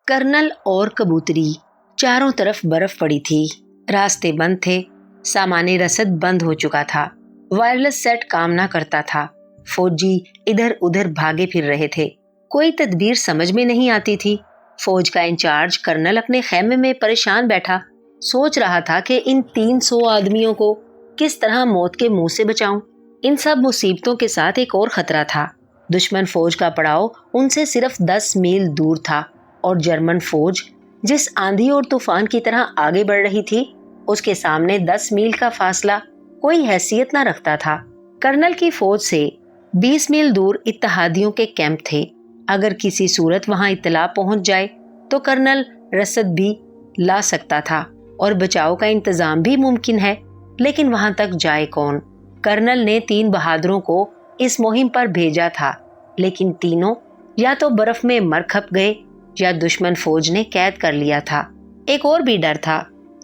Colonel और कबूतरी, चारों तरफ बर्फ पड़ी थी, रास्ते बंद थे, सामान्य रसद बंद हो चुका था, वायरलेस सेट काम ना करता था, फौजी इधर उधर भागे फिर रहे थे, कोई तदबीर समझ में नहीं आती थी। फौज का इंचार्ज कर्नल अपने खेमे में परेशान बैठा सोच रहा था कि इन 300 आदमियों को किस तरह मौत के मुंह से बचाऊं। इन सब मुसीबतों के साथ एक और खतरा था। दुश्मन फौज का पड़ाव उनसे सिर्फ 10 मील दूर था और जर्मन फौज जिस आंधी और तूफान की तरह आगे बढ़ रही थी, उसके सामने 10 मील का फासला कोई हैसियत न रखता था। कर्नल की फौज से 20 मील दूर इत्तेहादियों के कैंप थे। अगर किसी सूरत वहां इत्तला पहुंच जाए तो कर्नल रसद भी ला सकता था और बचाव का इंतजाम भी मुमकिन है, लेकिन वहां तक जाए कौन? कर्नल ने 3 बहादुरों को इस मुहिम पर भेजा था, लेकिन तीनों या तो बर्फ में मर खप गए या दुश्मन फौज ने कैद कर लिया था। एक और भी डर था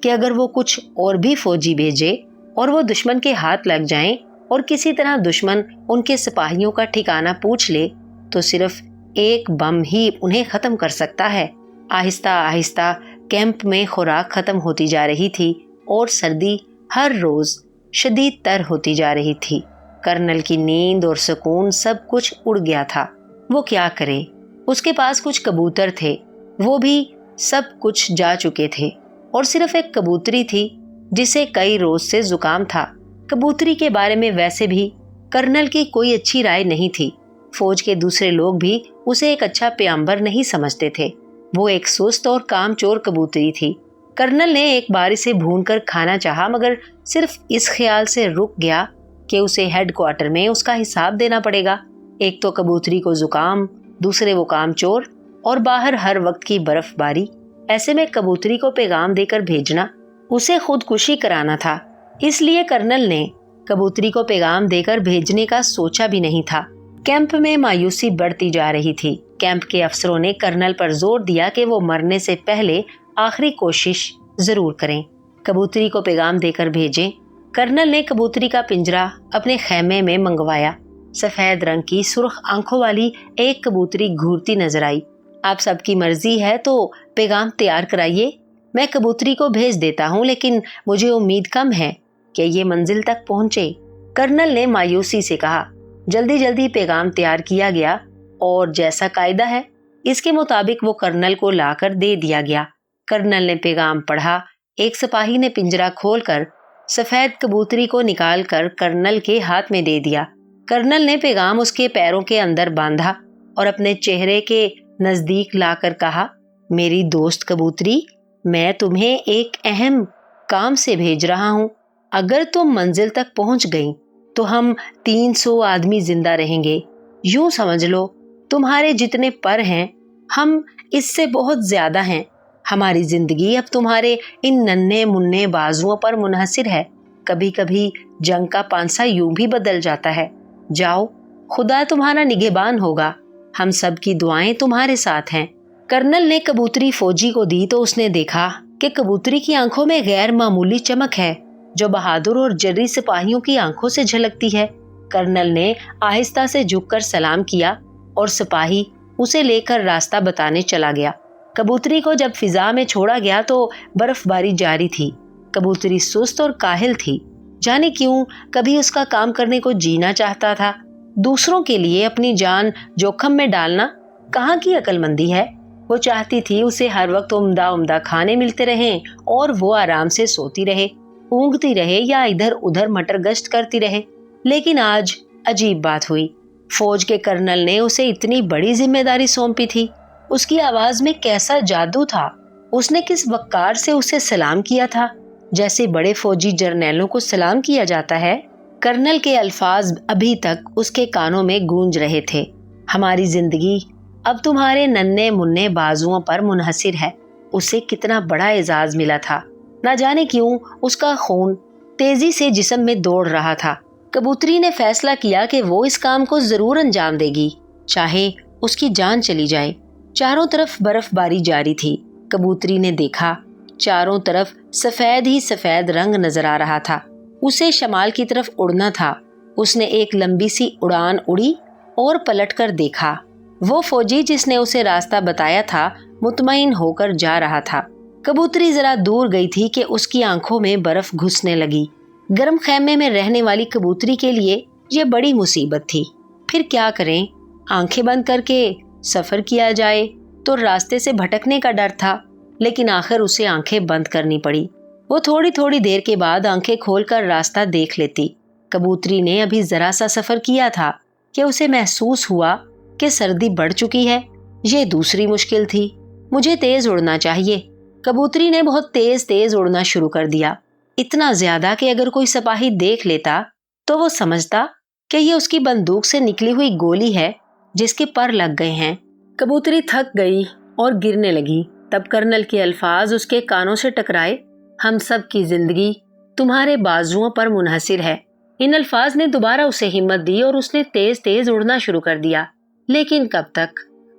कि अगर वो कुछ और भी फौजी भेजे और वो दुश्मन के हाथ लग जाएं और किसी तरह दुश्मन उनके सिपाहियों का ठिकाना पूछ ले तो सिर्फ एक बम ही उन्हें खत्म कर सकता है। आहिस्ता आहिस्ता कैंप में खुराक खत्म होती जा रही थी और सर्दी हर रोज शदीद तर होती जा रही थी। कर्नल की नींद और सुकून सब कुछ उड़ गया था। वो क्या करे? उसके पास कुछ कबूतर थे, वो भी सब कुछ जा चुके थे और सिर्फ एक कबूतरी थी जिसे कई रोज से जुकाम था। कबूतरी के बारे में वैसे भी कर्नल की कोई अच्छी राय नहीं थी। फौज के दूसरे लोग भी उसे एक अच्छा प्याम्बर नहीं समझते थे। वो एक सुस्त और कामचोर कबूतरी थी। कर्नल ने एक बार इसे भूनकर खाना चाहा, मगर सिर्फ इस ख्याल से रुक गया कि उसे हेडक्वार्टर में उसका हिसाब देना पड़ेगा। एक तो कबूतरी को जुकाम, दूसरे वो कामचोर और बाहर हर वक्त की बर्फबारी। ऐसे में कबूतरी को पैगाम देकर भेजना उसे खुदकुशी कराना था। इसलिए कर्नल ने कबूतरी को पैगाम देकर भेजने का सोचा भी नहीं था। कैंप में मायूसी बढ़ती जा रही थी। कैंप के अफसरों ने कर्नल पर जोर दिया कि वो मरने से पहले आखिरी कोशिश जरूर करें, कबूतरी को पैगाम देकर भेजें। कर्नल ने कबूतरी का पिंजरा अपने खेमे में मंगवाया। सफेद रंग की सुर्ख आंखों वाली एक कबूतरी घूरती नजर आई। आप सबकी मर्जी है तो पैगाम तैयार कराइए, मैं कबूतरी को भेज देता हूँ, लेकिन मुझे उम्मीद कम है कि ये मंजिल तक पहुंचे। कर्नल ने मायूसी से कहा। जल्दी जल्दी पैगाम तैयार किया गया और जैसा कायदा है इसके मुताबिक वो कर्नल को लाकर दे दिया गया। कर्नल ने पैगाम पढ़ा। एक सिपाही ने पिंजरा खोलकर सफेद कबूतरी को निकालकर कर्नल के हाथ में दे दिया। कर्नल ने पैगाम उसके पैरों के अंदर बांधा और अपने चेहरे के नजदीक लाकर कहा, मेरी दोस्त कबूतरी, मैं तुम्हें एक अहम काम से भेज रहा हूँ। अगर तुम मंजिल तक पहुंच गई तो हम 300 आदमी जिंदा रहेंगे। यूं समझ लो, तुम्हारे जितने पर हैं हम इससे बहुत ज्यादा हैं। हमारी जिंदगी अब तुम्हारे इन नन्हे मुन्ने बाजुओं पर मुनहसिर है। कभी कभी जंग का पांसा यूं भी बदल जाता है। जाओ, खुदा तुम्हारा निगहबान होगा। हम सब की दुआएं तुम्हारे साथ हैं। कर्नल ने कबूतरी फौजी को दी तो उसने देखा कि कबूतरी की आंखों में गैर मामूली चमक है, जो बहादुर और जर्री सिपाहियों की आंखों से झलकती है। कर्नल ने आहिस्ता से झुककर सलाम किया और सिपाही उसे लेकर रास्ता बताने चला गया। कबूतरी को जब फिजा में छोड़ा गया तो बर्फबारी जारी थी। कबूतरी सुस्त और काहिल थी। जाने क्यों कभी उसका काम करने को जीना चाहता था। दूसरों के लिए अपनी जान जोखम में डालना कहाँ की अक्लमंदी है। वो चाहती थी उसे हर वक्त उम्दा उम्दा खाने मिलते रहें और वो आराम से सोती रहे, ऊँघती रहे या इधर उधर मटर गश्त करती रहे। लेकिन आज अजीब बात हुई। फौज के कर्नल ने उसे इतनी बड़ी जिम्मेदारी सौंपी थी। उसकी आवाज में कैसा जादू था। उसने किस वक़ार से उसे सलाम किया था, जैसे बड़े फौजी जर्नैलों को सलाम किया जाता है। कर्नल के अल्फाज अभी तक उसके कानों में गूंज रहे थे। हमारी जिंदगी अब तुम्हारे नन्हे मुन्ने बाजुओं पर मुनहसिर है। उसे कितना बड़ा एजाज मिला था। न जाने क्यों उसका खून तेजी से जिस्म में दौड़ रहा था। कबूतरी ने फैसला किया कि वो इस काम को जरूर अंजाम देगी, चाहे उसकी जान चली जाए। चारों तरफ बर्फबारी जारी थी। कबूतरी ने देखा, चारों तरफ सफेद ही सफेद रंग नजर आ रहा था। उसे शमाल की तरफ उड़ना था। उसने एक लंबी सी उड़ान उड़ी और पलटकर देखा। वो फौजी जिसने उसे रास्ता बताया था मुतमईन होकर जा रहा था। कबूतरी जरा दूर गई थी कि उसकी आंखों में बर्फ घुसने लगी। गर्म खैमे में रहने वाली कबूतरी के लिए ये बड़ी मुसीबत थी। फिर क्या करें? आंखें बंद करके सफर किया जाए तो रास्ते से भटकने का डर था, लेकिन आखिर उसे आंखें बंद करनी पड़ी। वो थोड़ी थोड़ी देर के बाद आंखें खोलकर रास्ता देख लेती। कबूतरी ने अभी जरा सा सफर किया था कि उसे महसूस हुआ कि सर्दी बढ़ चुकी है। ये दूसरी मुश्किल थी। मुझे तेज उड़ना चाहिए। कबूतरी ने बहुत तेज तेज उड़ना शुरू कर दिया, इतना ज्यादा कि अगर कोई सिपाही देख लेता तो वो समझता कि ये उसकी बंदूक से निकली हुई गोली है जिसके पर लग गए हैं। कबूतरी थक गई और गिरने लगी। तब कर्नल के अल्फाज उसके कानों से टकराए, हम सब की जिंदगी तुम्हारे बाजुओं पर मुनहसिर है। इन अल्फाज ने दोबारा उसे हिम्मत दी और उसने तेज तेज उड़ना शुरू कर दिया। लेकिन कब तक?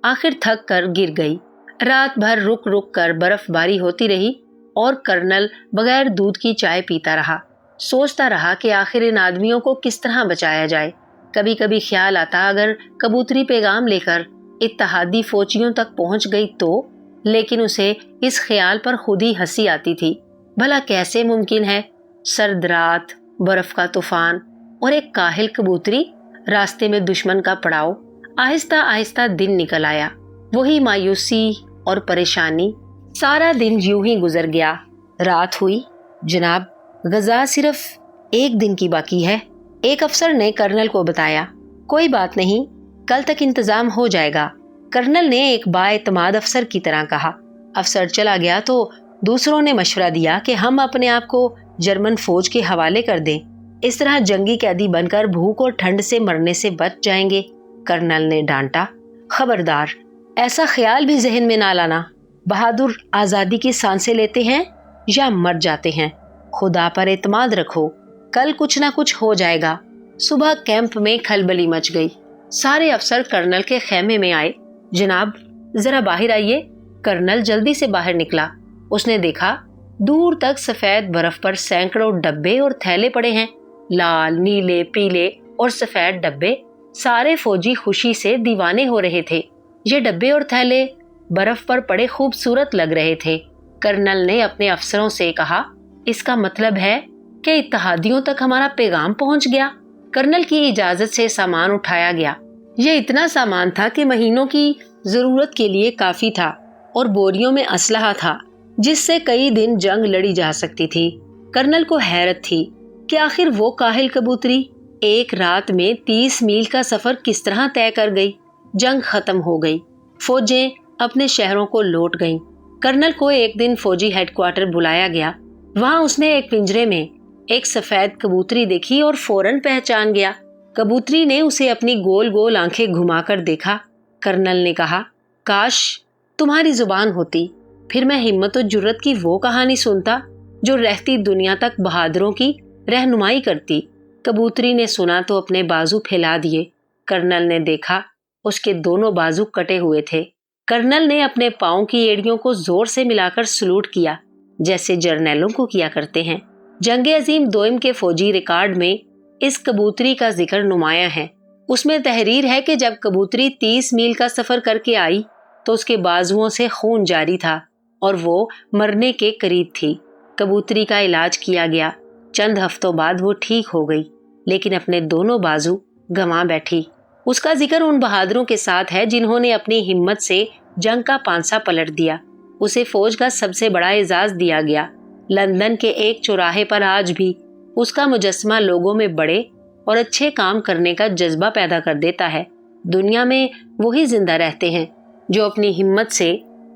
आखिर थक कर गिर गई। रात भर रुक रुक कर बर्फबारी होती रही और कर्नल बगैर दूध की चाय पीता रहा। सोचता रहा कि आखिर इन आदमियों को किस तरह बचाया जाए। कभी कभी ख्याल आता अगर कबूतरी पैगाम लेकर इत्तेहादी फौजियों तक पहुंच गई तो, लेकिन उसे इस ख्याल पर खुद ही हंसी आती थी। भला कैसे मुमकिन है? सर्द रात, बर्फ का तूफान और एक काहिल कबूतरी, रास्ते में दुश्मन का पड़ाव। आहिस्ता आहिस्ता दिन निकल आया। वही मायूसी और परेशानी। सारा दिन यूं ही गुजर गया। रात हुई। जनाब, गजा सिर्फ एक दिन की बाकी है, एक अफसर ने कर्नल को बताया। कोई बात नहीं, कल तक इंतजाम हो जाएगा, कर्नल ने एक बाएतमाद अफसर की तरह कहा। अफसर चला गया तो दूसरों ने मशवरा दिया कि हम अपने आप को जर्मन फौज के हवाले कर दें। इस तरह जंगी कैदी बनकर भूख और ठंड से मरने से बच जाएंगे। कर्नल ने डांटा, खबरदार, ऐसा ख्याल भी जहन में ना लाना। बहादुर आजादी की सांसें लेते हैं या मर जाते हैं। खुदा पर एतमाद रखो, कल कुछ ना कुछ हो जाएगा। सुबह कैंप में खलबली मच गई। सारे अफसर कर्नल के खेमे में आए। जनाब, जरा बाहर आइए। कर्नल जल्दी से बाहर निकला। उसने देखा दूर तक सफेद बर्फ पर सैकड़ों डब्बे और थैले पड़े हैं। लाल, नीले, पीले और सफेद डब्बे। सारे फौजी खुशी से दीवाने हो रहे थे। ये डब्बे और थैले बर्फ पर पड़े खूबसूरत लग रहे थे। कर्नल ने अपने अफसरों से कहा, इसका मतलब है कि इत्तेहादियों तक हमारा पैगाम पहुंच गया। कर्नल की इजाजत से सामान उठाया गया। ये इतना सामान था कि महीनों की जरूरत के लिए काफी था और बोरियों में असलहा था जिससे कई दिन जंग लड़ी जा सकती थी। कर्नल को हैरत थी कि आखिर वो काहिल कबूतरी एक रात में 30 मील का सफर किस तरह तय कर गई। जंग खत्म हो गई। फौजें अपने शहरों को लौट गईं। कर्नल को एक दिन फौजी हेडक्वार्टर बुलाया गया। वहां उसने एक पिंजरे में एक सफेद कबूतरी देखी और फौरन पहचान गया। कबूतरी ने उसे अपनी गोल गोल आंखें घुमाकर देखा। कर्नल ने कहा, काश तुम्हारी जुबान होती, फिर मैं हिम्मत और जुर्रत की वो कहानी सुनता जो रहती दुनिया तक बहादुरों की रहनुमाई करती। कबूतरी ने सुना तो अपने बाजू फैला दिए। कर्नल ने देखा उसके दोनों बाजू कटे हुए थे। कर्नल ने अपने पांव की एड़ियों को जोर से मिलाकर सलूट किया, जैसे जर्नैलों को किया करते हैं। जंगे अजीम दोइम के फौजी रिकॉर्ड में इस कबूतरी का जिक्र नुमाया है। उसमें तहरीर है कि जब कबूतरी 30 मील का सफर करके आई तो उसके बाजुओं से खून जारी था और वो मरने के करीब थी। कबूतरी का इलाज किया गया। चंद हफ्तों बाद वो ठीक हो गई, लेकिन अपने दोनों बाजू गंवा बैठी। उसका जिक्र उन बहादुरों के साथ है जिन्होंने अपनी हिम्मत से जंग का पांसा पलट दिया। उसे फौज का सबसे बड़ा एजाज दिया गया। लंदन के एक चौराहे पर आज भी उसका मुजस्समा लोगों में बड़े और अच्छे काम करने का जज्बा पैदा कर देता है। दुनिया में वही जिंदा रहते हैं जो अपनी हिम्मत से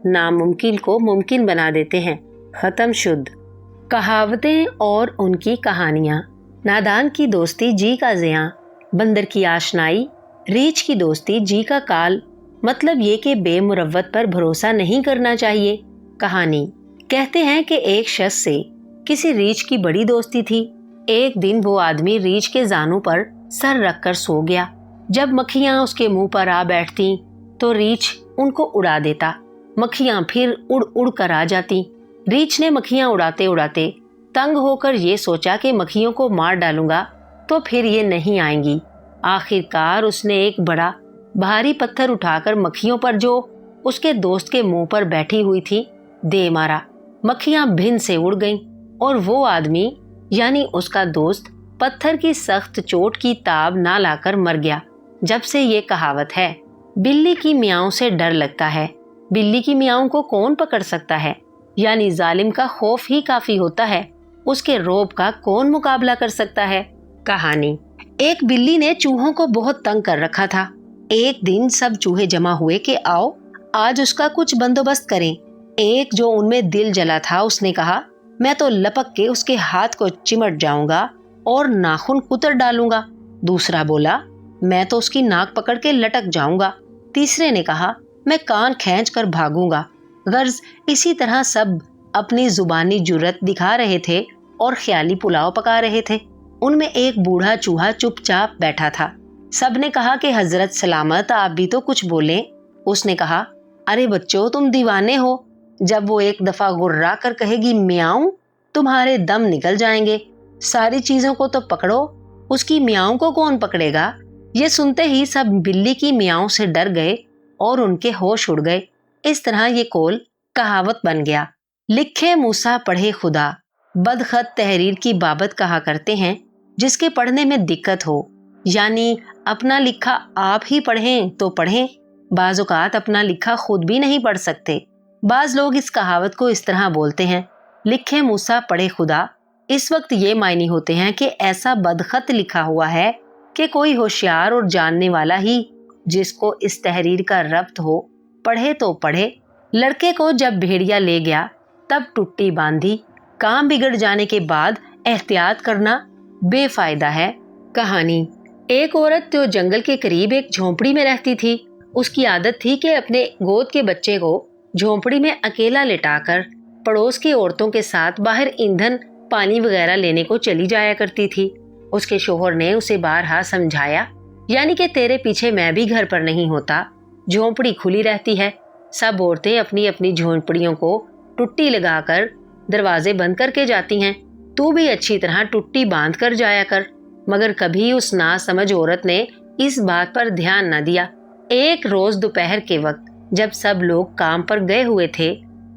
नामुमकिन को मुमकिन बना देते हैं। खत्म शुद्ध। कहावतें और उनकी कहानियां। नादान की दोस्ती जी का ज़ियां, बंदर की आशनाई, रीछ की दोस्ती जी का काल। मतलब ये कि बेमुरव्वत पर भरोसा नहीं करना चाहिए। कहानी। कहते हैं कि एक शख्स से किसी रीछ की बड़ी दोस्ती थी। एक दिन वो आदमी रीछ के जानू पर सर रखकर सो गया। जब मक्खियां उसके मुंह पर आ बैठती तो रीछ उनको उड़ा देता। मक्खियां फिर उड़ उड़ कर आ जाती। रीछ ने मक्खियां उड़ाते उड़ाते तंग होकर ये सोचा कि मक्खियों को मार डालूंगा तो फिर ये नहीं आएंगी। आखिरकार उसने एक बड़ा भारी पत्थर उठाकर मक्खियों पर जो उसके दोस्त के मुंह पर बैठी हुई थी, दे मारा। मक्खियां भिन से उड़ गईं और वो आदमी यानी उसका दोस्त पत्थर की सख्त चोट की ताब ना लाकर मर गया। जब से ये कहावत है, बिल्ली की मियाओं से डर लगता है, बिल्ली की मियाओं को कौन पकड़ सकता है, यानी जालिम का खौफ ही काफी होता है, उसके रौब का कौन मुकाबला कर सकता है। कहानी। एक बिल्ली ने चूहों को बहुत तंग कर रखा था। एक दिन सब चूहे जमा हुए कि आओ आज उसका कुछ बंदोबस्त करें। एक जो उनमें दिल जला था उसने कहा, मैं तो लपक के उसके हाथ को चिमट जाऊंगा और नाखून कुतर डालूंगा। दूसरा बोला, मैं तो उसकी नाक पकड़ के लटक जाऊंगा। तीसरे ने कहा, मैं कान खींच कर भागूंगा। गर्ज इसी तरह सब अपनी जुबानी जुर्रत दिखा रहे थे और ख्याली पुलाव पका रहे थे। उनमें एक बूढ़ा चूहा चुपचाप बैठा था। सबने कहा कि हजरत सलामत, आप भी तो कुछ बोलें। उसने कहा, अरे बच्चों, तुम दीवाने हो। जब वो एक दफा गुर्रा कर कहेगी म्याऊं, तुम्हारे दम निकल जाएंगे। सारी चीजों को तो पकड़ो, उसकी म्याऊं को कौन पकड़ेगा। ये सुनते ही सब बिल्ली की म्याऊं से डर गए और उनके होश उड़ गए। इस तरह ये कौल कहावत बन गया, लिखे मूसा पढ़े खुदा। बदखत तहरीर की बाबत कहा करते हैं, जिसके पढ़ने में दिक्कत हो, यानी अपना लिखा आप ही पढ़ें तो पढ़ें, बाज़ औक़ात अपना लिखा खुद भी नहीं पढ़ सकते। बाज लोग इस कहावत को इस तरह बोलते हैं, लिखे मूसा पढ़े खुदा। इस वक्त ये मायने होते हैं कि ऐसा बदखत लिखा हुआ है कि कोई होशियार और जानने वाला ही, जिसको इस तहरीर का रब्त हो, पढ़े तो पढ़े। लड़के को जब भेड़िया ले गया तब टुट्टी बांधी। काम बिगड़ जाने के बाद एहतियात करना बेफायदा है। कहानी। एक औरत जो जंगल के करीब एक झोंपड़ी में रहती थी, उसकी आदत थी कि अपने गोद के बच्चे को झोंपड़ी में अकेला लिटाकर पड़ोस की औरतों के साथ बाहर ईंधन पानी वगैरह लेने को चली जाया करती थी। उसके शोहर ने उसे बारहा समझाया, यानी कि तेरे पीछे मैं भी घर पर नहीं होता, झोंपड़ी खुली रहती है, सब औरतें अपनी अपनी झोंपड़ियों को टुट्टी लगाकर दरवाजे बंद करके जाती हैं, तू भी अच्छी तरह टुट्टी बांध कर जाया कर। मगर कभी उस नासमझ औरत ने इस बात पर ध्यान न दिया। एक रोज दोपहर के वक्त जब सब लोग काम पर गए हुए थे,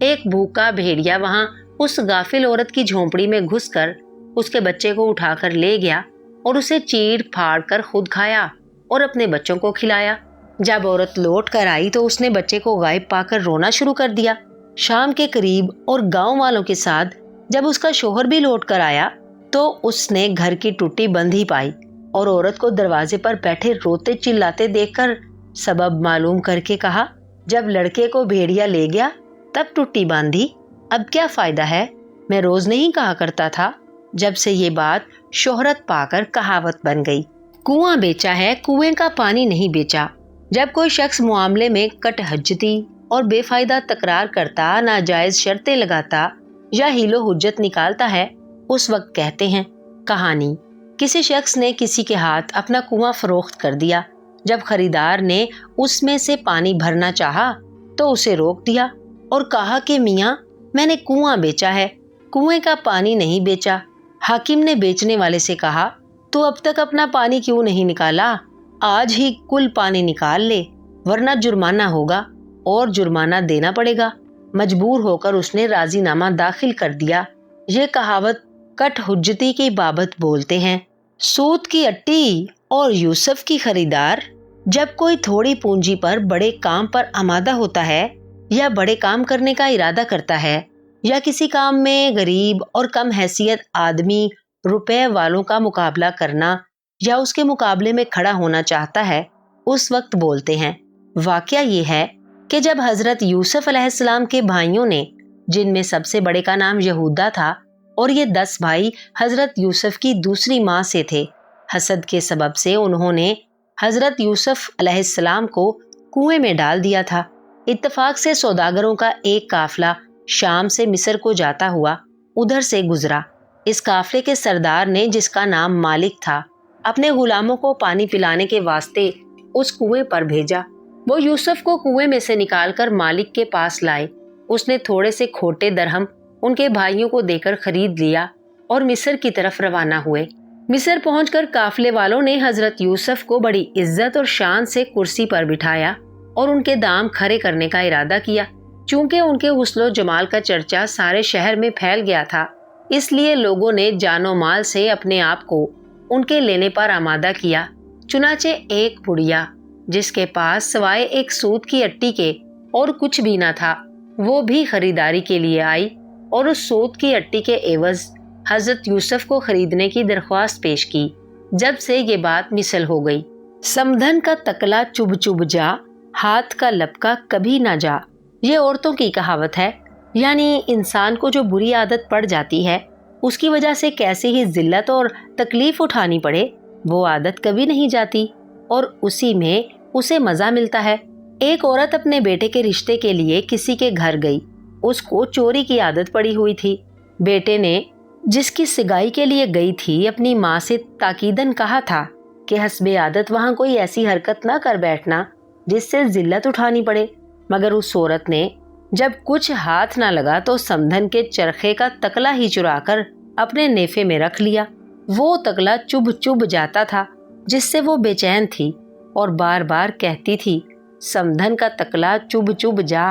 एक भूखा भेड़िया वहां उस गाफिल औरत की झोंपड़ी में घुसकर उसके बच्चे को उठाकर ले गया और उसे चीर फाड़ कर खुद खाया और अपने बच्चों को खिलाया। जब औरत लौट कर आई तो उसने बच्चे को गायब पाकर रोना शुरू कर दिया। शाम के करीब और गांव वालों के साथ जब उसका शोहर भी लौट कर आया तो उसने घर की टूटी बंद ही पाई और औरत को दरवाजे पर बैठे रोते चिल्लाते देखकर सबब मालूम करके कहा, जब लड़के को भेड़िया ले गया तब टूटी बांधी, अब क्या फायदा है, मैं रोज नहीं कहा करता था। जब से ये बात शोहरत पाकर कहावत बन गई। कुआं बेचा है, कुएं का पानी नहीं बेचा। जब कोई शख्स मामले में कटहज्जती और बेफायदा तकरार करता, नाजायज शर्तें लगाता या हीलो हुज्जत निकालता है, उस वक्त कहते हैं। कहानी। किसी शख्स ने किसी के हाथ अपना कुआं फरोख्त कर दिया। जब खरीदार ने उसमें से पानी भरना चाहा तो उसे रोक दिया और कहा कि मियाँ, मैंने कुआं बेचा है, कुएं का पानी नहीं बेचा। हाकिम ने बेचने वाले से कहा, तू अब तक अपना पानी क्यों नहीं निकाला, आज ही कुल पानी निकाल ले, वरना जुर्माना होगा और जुर्माना देना पड़ेगा। मजबूर होकर उसने राजीनामा दाखिल कर दिया। ये कहावत कट हुज्जती की बाबत बोलते हैं। सूत की अट्टी और यूसुफ की खरीदार। जब कोई थोड़ी पूंजी पर बड़े काम पर आमादा होता है या बड़े काम करने का इरादा करता है या किसी काम में गरीब और कम हैसियत आदमी रुपए वालों का मुकाबला करना या उसके मुकाबले में खड़ा होना चाहता है, उस वक्त बोलते हैं। वाकया ये है कि जब हजरत यूसुफ अलैहिस्सलाम के भाइयों ने, जिनमें सबसे बड़े का नाम यहूदा था और ये 10 भाई हजरत यूसुफ की दूसरी माँ से थे, हसद के सबब से उन्होंने हजरत यूसुफ अलैहिस्सलाम को कुएं में डाल दिया था। इत्तेफाक से सौदागरों का एक काफिला शाम से मिस्र को जाता हुआ उधर से गुजरा। इस काफिले के सरदार ने, जिसका नाम मालिक था, अपने गुलामों को पानी पिलाने के वास्ते उस कुएं पर भेजा। वो यूसुफ को कुएं में से निकालकर मालिक के पास लाए। उसने थोड़े से खोटे दरहम उनके भाइयों को देकर खरीद लिया और मिस्र की तरफ रवाना हुए। मिस्र पहुंचकर काफिले वालों ने हजरत यूसुफ को बड़ी इज्जत और शान से कुर्सी पर बिठाया और उनके दाम खरे करने का इरादा किया। चूंकि उनके हुस्न और जमाल का चर्चा सारे शहर में फैल गया था, इसलिए लोगों ने जानो माल से अपने आप को उनके लेने पर आमादा किया। चुनाचे एक बुढ़िया जिसके पास सिवाय एक सूत की अट्टी के और कुछ भी न था, वो भी खरीदारी के लिए आई और उस सूत की अट्टी के एवज हजरत यूसुफ को खरीदने की दरख्वास्त पेश की। जब से ये बात मिसल हो गई, समधन का तकला चुभ चुभ जा, हाथ का लपका कभी ना जा, ये औरतों की कहावत है। यानी इंसान को जो बुरी आदत पड़ जाती है, उसकी वजह से कैसे ही जिल्लत और तकलीफ उठानी पड़े, वो आदत कभी नहीं जाती और उसी में उसे मजा मिलता है। एक औरत अपने बेटे के रिश्ते के लिए किसी के घर गई। उसको चोरी की आदत पड़ी हुई थी। बेटे ने, जिसकी सिगाई के लिए गई थी, अपनी माँ से ताकीदन कहा था कि हस्बे आदत वहाँ कोई ऐसी हरकत ना कर बैठना जिससे जिल्लत उठानी पड़े। मगर उस औरत ने जब कुछ हाथ ना लगा तो समधन के चरखे का तकला ही चुराकर अपने नेफे में रख लिया। वो तकला चुभ चुभ जाता था जिससे वो बेचैन थी और बार बार कहती थी, समधन का तकला चुभ चुभ जा,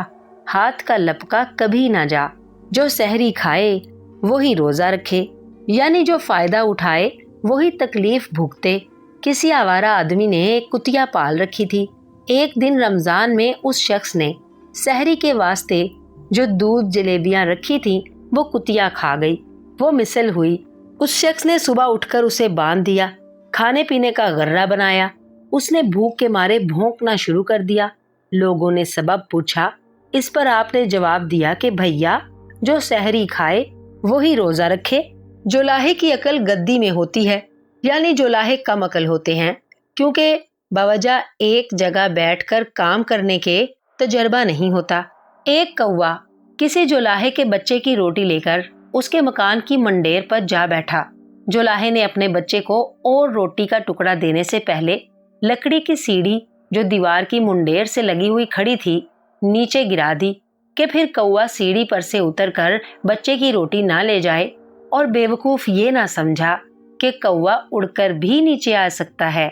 हाथ का लपका कभी ना जा। जो सहरी खाए वही रोजा रखे, यानी जो फायदा उठाए वही तकलीफ भुगते। किसी आवारा आदमी ने एक कुतिया पाल रखी थी। एक दिन रमजान में उस शख्स ने सहरी के वास्ते जो दूध जलेबियां रखी थी वो कुतिया खा गई। वो मिसल हुई। उस शख्स ने सुबह उठकर उसे बांध दिया, खाने पीने का गर्रा बनाया। उसने भूख के मारे भौंकना शुरू कर दिया। लोगों ने सबब पूछा। इस पर आपने जवाब दिया कि भैया, जो सहरी खाए वही रोजा रखे। जोलाहे की अकल गद्दी में होती है, यानी जोलाहे कम अकल होते हैं, क्योंकि बवजह एक जगह बैठकर काम करने के तजर्बा नहीं होता। एक कौवा किसी जोलाहे के बच्चे की रोटी लेकर उसके मकान की मंडेर पर जा बैठा। जोलाहे ने अपने बच्चे को और रोटी का टुकड़ा देने से पहले लकड़ी की सीढ़ी जो दीवार की मुंडेर से लगी हुई खड़ी थी नीचे गिरा दी कि फिर कौवा सीढ़ी पर से उतरकर बच्चे की रोटी ना ले जाए, और बेवकूफ ये ना समझा कि कौवा उड़कर भी नीचे आ सकता है।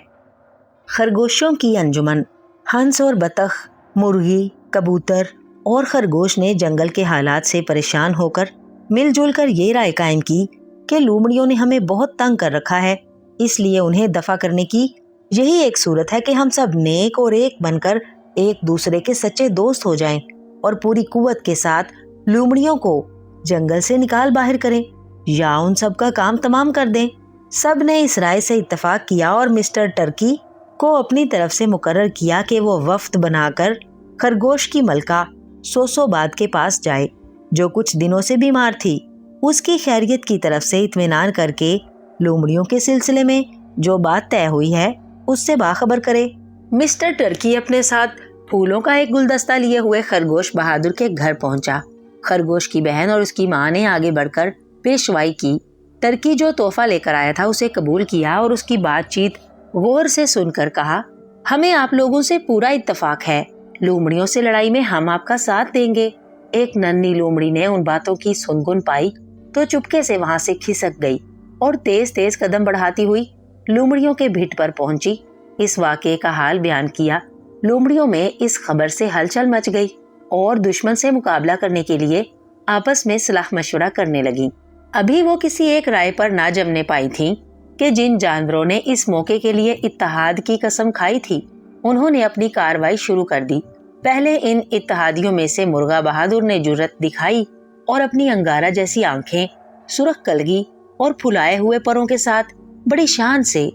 खरगोशों की अंजुमन। हंस और बतख, मुर्गी, कबूतर और खरगोश ने जंगल के हालात से परेशान होकर मिलजुल कर ये राय कायम की कि लोमड़ियों ने हमें बहुत तंग कर रखा है, इसलिए उन्हें दफा करने की यही एक सूरत है कि हम सब नेक और एक बनकर एक दूसरे के सच्चे दोस्त हो जाएं और पूरी कुव्वत के साथ लोमड़ियों को जंगल से निकाल बाहर करें या उन सब का काम तमाम कर दें। सब ने इस राय से इत्तेफाक किया और मिस्टर टर्की को अपनी तरफ से मुकर्रर किया कि वो वफ्द बनाकर खरगोश की मलका सोसोबाद के पास जाए, जो कुछ दिनों से बीमार थी। उसकी खैरियत की तरफ से इत्मीनान करके लोमड़ियों के सिलसिले में जो बात तय हुई है उससे बाखबर करे। मिस्टर टर्की अपने साथ फूलों का एक गुलदस्ता लिए हुए खरगोश बहादुर के घर पहुंचा। खरगोश की बहन और उसकी माँ ने आगे बढ़कर पेशवाई की। टर्की जो तोहफा लेकर आया था उसे कबूल किया और उसकी बातचीत गौर से सुनकर कहा, हमें आप लोगों से पूरा इत्तेफाक है। लोमड़ियों से लड़ाई में हम आपका साथ देंगे। एक नन्ही लोमड़ी ने उन बातों की सुनगुन पाई तो चुपके से वहां से खिसक गई और तेज तेज कदम बढ़ाती हुई लोमड़ियों के भिट पर पहुंची। इस वाकये का हाल बयान किया। लोमड़ियों में इस खबर से हलचल मच गई और दुश्मन से मुकाबला करने के लिए आपस में सलाह मशवरा करने लगी। अभी वो किसी एक राय पर ना जमने पाई थी कि जिन जानवरों ने इस मौके के लिए इत्तेहाद की कसम खाई थी उन्होंने अपनी कार्रवाई शुरू कर दी। पहले इन इत्तेहादियों में से मुर्गा बहादुर ने जुर्रत दिखाई और अपनी अंगारा जैसी आंखें, सुर्ख कलगी और फुलाए हुए परों के साथ बड़ी शान से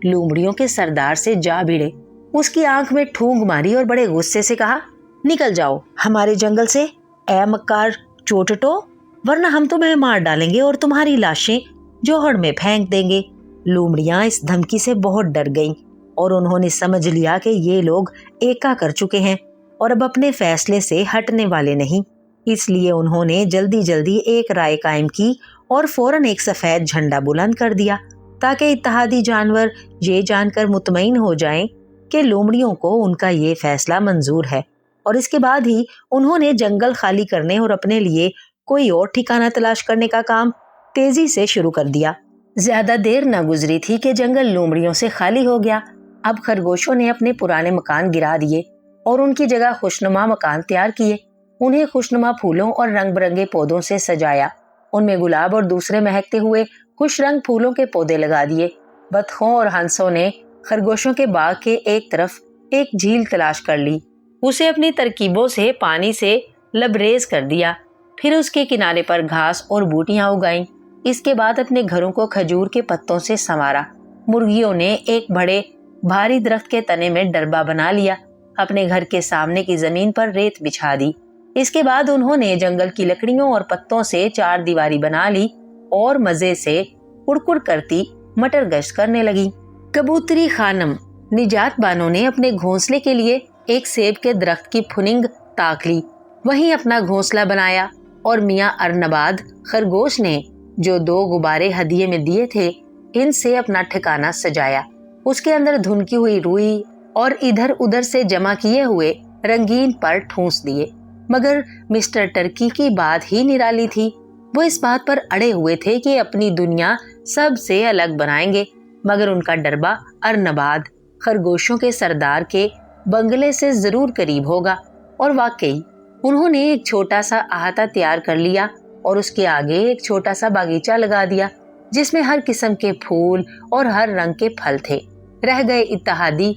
लोमड़ियों के सरदार से जा भिड़े। उसकी आंख में ठूंग मारी और बड़े गुस्से से कहा, निकल जाओ हमारे जंगल से ए मक्कार चोटटो, वरना हम तुम्हें मार डालेंगे और तुम्हारी लाशें जोहड़ में फेंक देंगे। लोमड़ियां इस धमकी से बहुत डर गईं और उन्होंने समझ लिया कि ये लोग एका कर चुके हैं और अब अपने फैसले से हटने वाले नहीं। इसलिए उन्होंने जल्दी जल्दी एक राय कायम की और फौरन एक सफेद झंडा बुलंद कर दिया ताकि इत्तेहादी जानवर ये जानकर मुतमईन हो जाएं कि लोमड़ियों को उनका ये फैसला मंजूर है। और इसके बाद ही उन्होंने जंगल खाली करने और अपने लिए कोई और ठिकाना तलाश करने का काम तेजी से शुरू कर दिया। ज्यादा देर न गुजरी थी कि जंगल लोमड़ियों से खाली हो गया। अब खरगोशों ने अपने पुराने मकान गिरा दिए اور ان کی جگہ خوشنما مکان تیار کیے. انہیں خوشنما پھولوں اور رنگ برنگے پودوں سے سجایا. ان میں گلاب اور دوسرے مہکتے ہوئے خوش رنگ پھولوں کے پودے لگا دیے. بطخوں اور ہنسوں نے خرگوشوں کے باغ کے ایک طرف ایک جھیل تلاش کر لی. اسے اپنی ترکیبوں سے پانی سے لبریز کر دیا. پھر اس کے کنارے پر گھاس اور بوٹیاں اگائیں. اس کے بعد اپنے گھروں کو کھجور کے پتوں سے سنوارا. مرغیوں نے ایک بڑے بھاری درخت کے تنے میں ڈربا بنا لیا. اپنے گھر کے سامنے کی زمین پر ریت بچھا دی. اس کے بعد انہوں نے جنگل کی لکڑیوں اور پتوں سے چار دیواری بنا لی اور مزے سے کڑکڑ کرتی مٹر گشت کرنے لگی. کبوتری خانم نجات بانو نے اپنے گھونسلے کے لیے ایک سیب کے درخت کی پھننگ تاک لی. وہیں اپنا گھونسلہ بنایا اور میاں ارنباد خرگوش نے جو 2 غبارے ہدیے میں دیے تھے ان سے اپنا ٹھکانہ سجایا. اس کے اندر دھنکی ہوئی روئی اور ادھر ادھر سے جمع کیے ہوئے رنگین پر ٹھونس دیے. مگر مسٹر ٹرکی کی بات ہی نرالی تھی. وہ اس بات پر اڑے ہوئے تھے کہ اپنی دنیا سب سے الگ بنائیں گے، مگر ان کا ڈربا ارنباد خرگوشوں کے سردار کے بنگلے سے ضرور قریب ہوگا. اور واقعی انہوں نے ایک چھوٹا سا احاطہ تیار کر لیا اور اس کے آگے ایک چھوٹا سا باغیچہ لگا دیا جس میں ہر قسم کے پھول اور ہر رنگ کے پھل تھے. رہ گئے اتحادی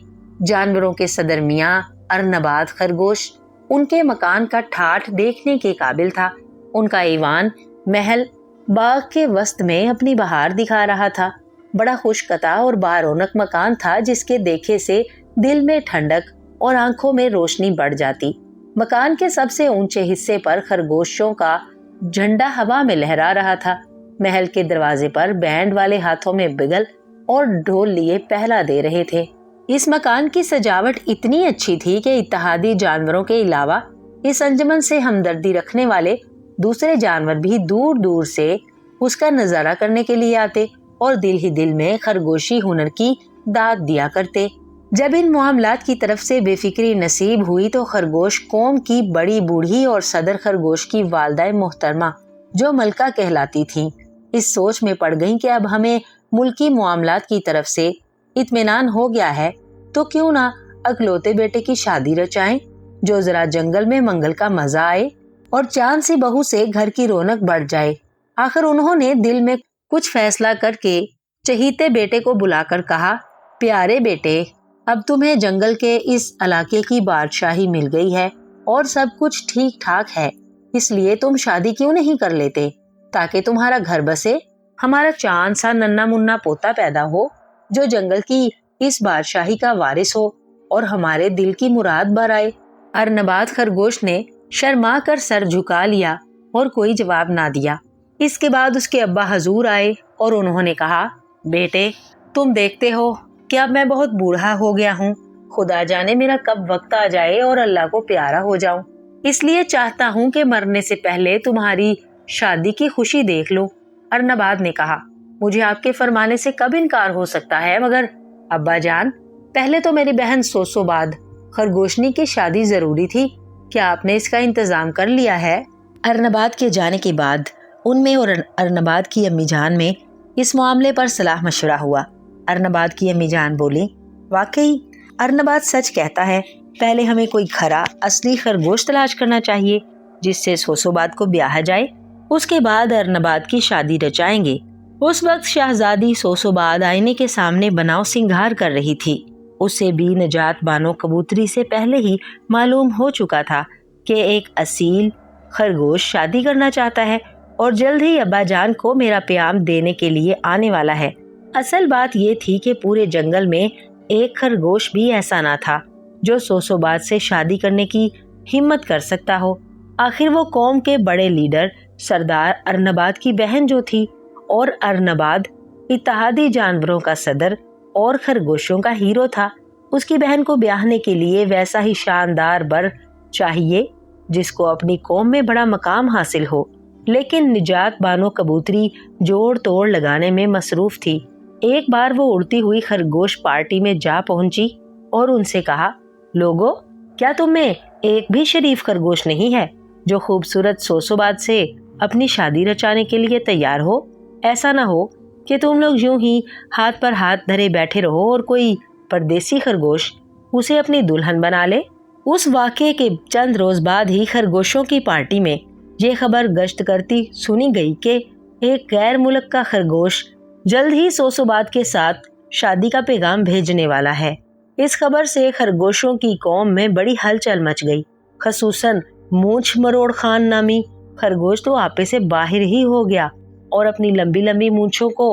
جانوروں کے صدر میاں ارنباد خرگوش. ان کے مکان کا ٹھاٹھ دیکھنے کے قابل تھا. ان کا ایوان محل باغ کے وسط میں اپنی بہار دکھا رہا تھا. بڑا خوش قطع اور بارونق مکان تھا جس کے دیکھے سے دل میں ٹھنڈک اور آنکھوں میں روشنی بڑھ جاتی. مکان کے سب سے اونچے حصے پر خرگوشوں کا جھنڈا ہوا میں لہرا رہا تھا. محل کے دروازے پر بینڈ والے ہاتھوں میں بگل اور ڈھول لیے پہلا دے رہے تھے. اس مکان کی سجاوٹ اتنی اچھی تھی کہ اتحادی جانوروں کے علاوہ اس انجمن سے ہمدردی رکھنے والے دوسرے جانور بھی دور دور سے اس کا نظارہ کرنے کے لیے آتے اور دل ہی دل میں خرگوشی ہنر کی داد دیا کرتے. جب ان معاملات کی طرف سے بے فکری نصیب ہوئی تو خرگوش قوم کی بڑی بوڑھی اور صدر خرگوش کی والدہ محترمہ جو ملکہ کہلاتی تھیں اس سوچ میں پڑ گئیں کہ اب ہمیں ملکی معاملات کی طرف سے اطمینان ہو گیا ہے تو کیوں نہ اکلوتے بیٹے کی شادی رچائیں جو ذرا جنگل میں منگل کا مزہ آئے اور چاند سی بہو سے گھر کی رونق بڑھ جائے. آخر انہوں نے دل میں کچھ فیصلہ کر کے چہیتے بیٹے کو بلا کر کہا، پیارے بیٹے، اب تمہیں جنگل کے اس علاقے کی بادشاہی مل گئی ہے اور سب کچھ ٹھیک ٹھاک ہے. اس لیے تم شادی کیوں نہیں کر لیتے تاکہ تمہارا گھر بسے، ہمارا چاند سا ننا منا پوتا پیدا ہو جو جنگل کی اس بادشاہی کا وارث ہو اور ہمارے دل کی مراد بھر آئے. ارنباد خرگوش نے شرما کر سر جھکا لیا اور کوئی جواب نہ دیا. اس کے بعد اس کے ابا حضور آئے اور انہوں نے کہا، بیٹے تم دیکھتے ہو کہ اب میں بہت بوڑھا ہو گیا ہوں. خدا جانے میرا کب وقت آ جائے اور اللہ کو پیارا ہو جاؤں. اس لیے چاہتا ہوں کہ مرنے سے پہلے تمہاری شادی کی خوشی دیکھ لوں. ارنباد نے کہا، مجھے آپ کے فرمانے سے کب انکار ہو سکتا ہے، مگر ابا جان پہلے تو میری بہن سوسوباد خرگوشنی کی شادی ضروری تھی. کیا آپ نے اس کا انتظام کر لیا ہے؟ ارنباد کے جانے کے بعد ان میں اور ارنباد کی امی جان میں اس معاملے پر صلاح مشورہ ہوا. ارنباد کی امی جان بولی، واقعی ارنباد سچ کہتا ہے، پہلے ہمیں کوئی کھرا اصلی خرگوش تلاش کرنا چاہیے جس سے سوسوباد کو بیاہا جائے. اس کے بعد ارنباد کی شادی رچائیں گے. اس وقت شہزادی سوسوباد آئینے کے سامنے بناؤ سنگھار کر رہی تھی. اسے بھی نجات بانو کبوتری سے پہلے ہی معلوم ہو چکا تھا کہ ایک اصیل خرگوش شادی کرنا چاہتا ہے اور جلد ہی ابا جان کو میرا پیام دینے کے لیے آنے والا ہے. اصل بات یہ تھی کہ پورے جنگل میں ایک خرگوش بھی ایسا نہ تھا جو سوسوباد سے شادی کرنے کی ہمت کر سکتا ہو. آخر وہ قوم کے بڑے لیڈر سردار ارنباد کی بہن جو تھی اور ارنباد اتحادی جانوروں کا صدر اور خرگوشوں کا ہیرو تھا. اس کی بہن کو بیاہنے کے لیے ویسا ہی شاندار بر چاہیے جس کو اپنی قوم میں بڑا مقام حاصل ہو. لیکن نجات بانو کبوتری جوڑ توڑ لگانے میں مصروف تھی. ایک بار وہ اڑتی ہوئی خرگوش پارٹی میں جا پہنچی اور ان سے کہا، لوگو، کیا تم میں ایک بھی شریف خرگوش نہیں ہے جو خوبصورت سوسوباد سے اپنی شادی رچانے کے لیے تیار ہو؟ ایسا نہ ہو کہ تم لوگ یوں ہی ہاتھ پر ہاتھ دھرے بیٹھے رہو اور کوئی پردیسی خرگوش اسے اپنی دلہن بنا لے. اس واقعے کے چند روز بعد ہی خرگوشوں کی پارٹی میں یہ خبر گشت کرتی سنی گئی کہ ایک غیر ملک کا خرگوش جلد ہی سوسوبات کے ساتھ شادی کا پیغام بھیجنے والا ہے۔ اس خبر سے خرگوشوں کی قوم میں بڑی ہلچل مچ گئی، خصوصاً مونچھ مروڑ خان نامی خرگوش تو آپے سے باہر ہی ہو گیا اور اپنی لمبی لمبی مونچھوں کو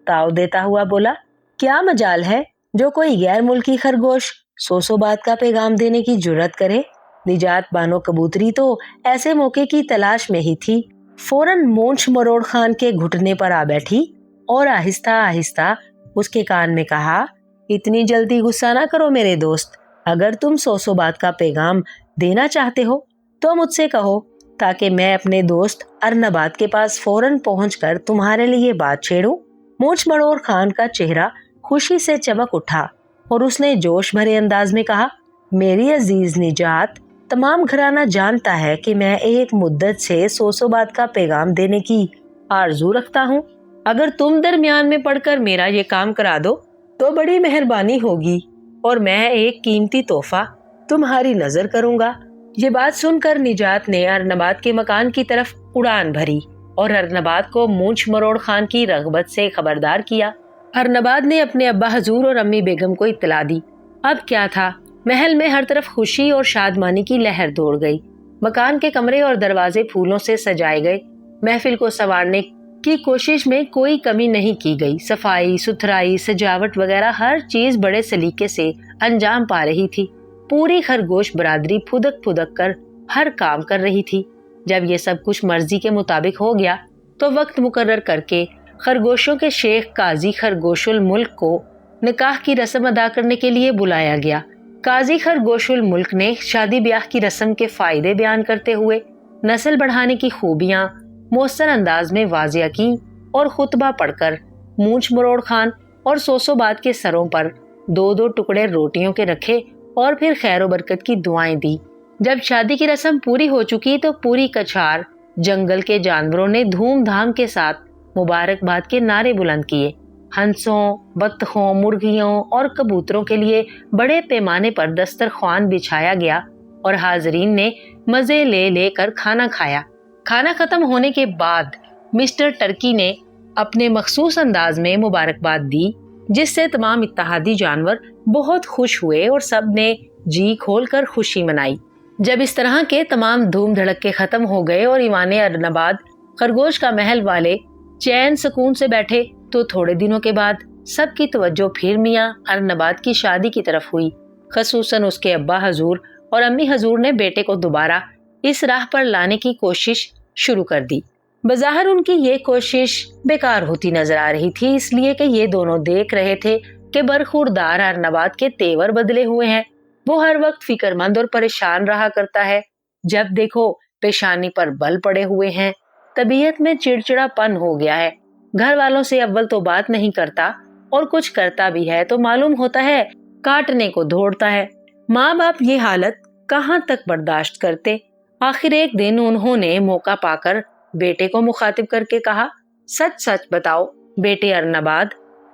تاؤ دیتا ہوا بولا، کیا مجال ہے جو کوئی غیر ملکی خرگوش سوسوبات کا پیغام دینے کی جرت کرے۔ نجات بانو کبوتری تو ایسے موقع کی تلاش میں ہی تھی، فوراً مونچھ مروڑ خان کے گھٹنے پر آ بیٹھی اور آہستہ آہستہ اس کے کان میں کہا، اتنی جلدی غصہ نہ کرو میرے دوست، اگر تم سوسوبات کا پیغام دینا چاہتے ہو تو مجھ سے کہو تاکہ میں اپنے دوست ارنباد کے پاس فوراً پہنچ کر تمہارے لیے بات چھیڑوں۔ مونچھ مروڑ خان کا چہرہ خوشی سے چمک اٹھا اور اس نے جوش بھرے انداز میں کہا، میری عزیز نجات، تمام گھرانہ جانتا ہے کہ میں ایک مدت سے سوسوبات کا پیغام دینے کی آرزو رکھتا ہوں۔ اگر تم درمیان میں پڑھ کر میرا یہ کام کرا دو تو بڑی مہربانی ہوگی اور میں ایک قیمتی تحفہ تمہاری نظر کروں گا۔ یہ بات سن کر نجات نے ارنباد کے مکان کی طرف اڑان بھری اور ارنباد کو مونچھ مروڑ خان کی رغبت سے خبردار کیا۔ ارنباد نے اپنے ابا حضور اور امی بیگم کو اطلاع دی۔ اب کیا تھا، محل میں ہر طرف خوشی اور شادمانی کی لہر دوڑ گئی۔ مکان کے کمرے اور دروازے پھولوں سے سجائے گئے۔ محفل کو سنوارنے کی کوشش میں کوئی کمی نہیں کی گئی۔ صفائی ستھرائی سجاوٹ وغیرہ ہر چیز بڑے سلیقے سے انجام پا رہی تھی۔ پوری خرگوش برادری پھدک پھدک کر ہر کام کر رہی تھی۔ جب یہ سب کچھ مرضی کے مطابق ہو گیا تو وقت مقرر کر کے خرگوشوں کے شیخ قاضی خرگوش الملک کو نکاح کی رسم ادا کرنے کے لیے بلایا گیا۔ قاضی خرگوش الملک نے شادی بیاہ کی رسم کے فائدے بیان کرتے ہوئے نسل بڑھانے کی خوبیاں مؤثر انداز میں واضح کی اور خطبہ پڑھ کر مونچھ مروڑ خان اور سوسوبات کے سروں پر 2 ٹکڑے روٹیوں کے رکھے اور پھر خیر و برکت کی دعائیں دی۔ جب شادی کی رسم پوری ہو چکی تو پوری کچھار جنگل کے جانوروں نے دھوم دھام کے ساتھ مبارکباد کے نعرے بلند کیے۔ ہنسوں، بطخوں، مرغیوں اور کبوتروں کے لیے بڑے پیمانے پر دسترخوان بچھایا گیا اور حاضرین نے مزے لے لے کر کھانا کھایا۔ کھانا ختم ہونے کے بعد مسٹر ٹرکی نے اپنے مخصوص انداز میں مبارکباد دی، جس سے تمام اتحادی جانور بہت خوش ہوئے اور سب نے جی کھول کر خوشی منائی۔ جب اس طرح کے تمام دھوم دھڑکے ختم ہو گئے اور ایوان ارنباد خرگوش کا محل والے چین سکون سے بیٹھے تو تھوڑے دنوں کے بعد سب کی توجہ پھر میاں ارنباد کی شادی کی طرف ہوئی۔ خصوصاً اس کے ابا حضور اور امی حضور نے بیٹے کو دوبارہ اس راہ پر لانے کی کوشش شروع کر دی۔ بظاہر ان کی یہ کوشش بیکار ہوتی نظر آ رہی تھی، اس لیے کہ یہ دونوں دیکھ رہے تھے کہ برخوردار ارنباد کے تیور بدلے ہوئے ہیں۔ وہ ہر وقت فکر مند اور پریشان رہا کرتا ہے، جب دیکھو پیشانی پر بل پڑے ہوئے ہیں، طبیعت میں چڑچڑا پن ہو گیا ہے، گھر والوں سے اول تو بات نہیں کرتا اور کچھ کرتا بھی ہے تو معلوم ہوتا ہے کاٹنے کو دوڑتا ہے۔ ماں باپ یہ حالت کہاں تک برداشت کرتے؟ آخر ایک دن انہوں نے موقع پا کر بیٹے کو مخاطب کر کے کہا، سچ سچ بتاؤ بیٹے ارنباد،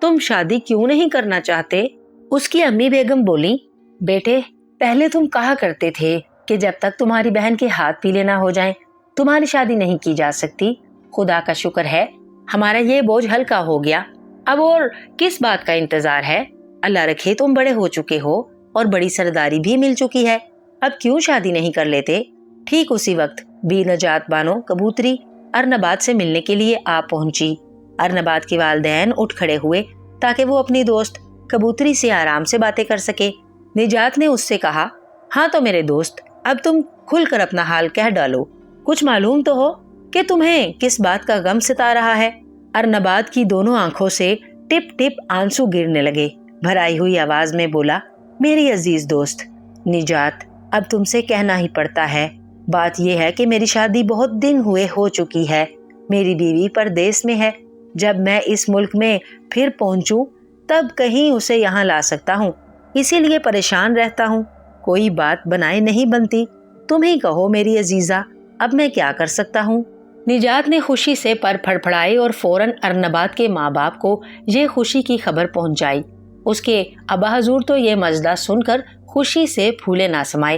تم شادی کیوں نہیں کرنا چاہتے؟ اس کی امی بیگم بولی، بیٹے پہلے تم کہا کرتے تھے کہ جب تک تمہاری بہن کے ہاتھ پیلے نہ ہو جائیں تمہاری شادی نہیں کی جا سکتی۔ خدا کا شکر ہے ہمارا یہ بوجھ ہلکا ہو گیا، اب اور کس بات کا انتظار ہے؟ اللہ رکھے تم بڑے ہو چکے ہو اور بڑی سرداری بھی مل چکی ہے، اب کیوں شادی نہیں کر لیتے؟ ٹھیک اسی وقت بی نجات بانو کبوتری ارنباد سے ملنے کے لیے آ پہنچی۔ ارنباد کے والدین اٹھ کھڑے ہوئے تاکہ وہ اپنی دوست کبوتری سے آرام سے باتیں کر سکے۔ نجات نے اس سے کہا، ہاں تو میرے دوست اب تم کھل کر اپنا حال کہہ ڈالو، کچھ معلوم تو ہو کہ تمہیں کس بات کا غم ستا رہا ہے۔ ارنباد کی دونوں آنکھوں سے ٹپ ٹپ آنسو گرنے لگے، بھرائی ہوئی آواز میں بولا، میری عزیز دوست نجات، اب تم سے کہنا ہی پڑتا ہے، بات یہ ہے کہ میری شادی بہت دن ہوئے ہو چکی ہے، میری بیوی پردیس میں ہے، جب میں اس ملک میں پھر پہنچوں تب کہیں اسے یہاں لا سکتا ہوں، اسی لیے پریشان رہتا ہوں، کوئی بات بنائے نہیں بنتی، تم ہی کہو میری عزیزہ، اب میں کیا کر سکتا ہوں؟ نجات نے خوشی سے پر پھڑپھڑائی اور فوراً ارنباد کے ماں باپ کو یہ خوشی کی خبر پہنچائی۔ اس کے ابا حضور تو یہ مزدہ سن کر خوشی سے پھولے نہ سمائے۔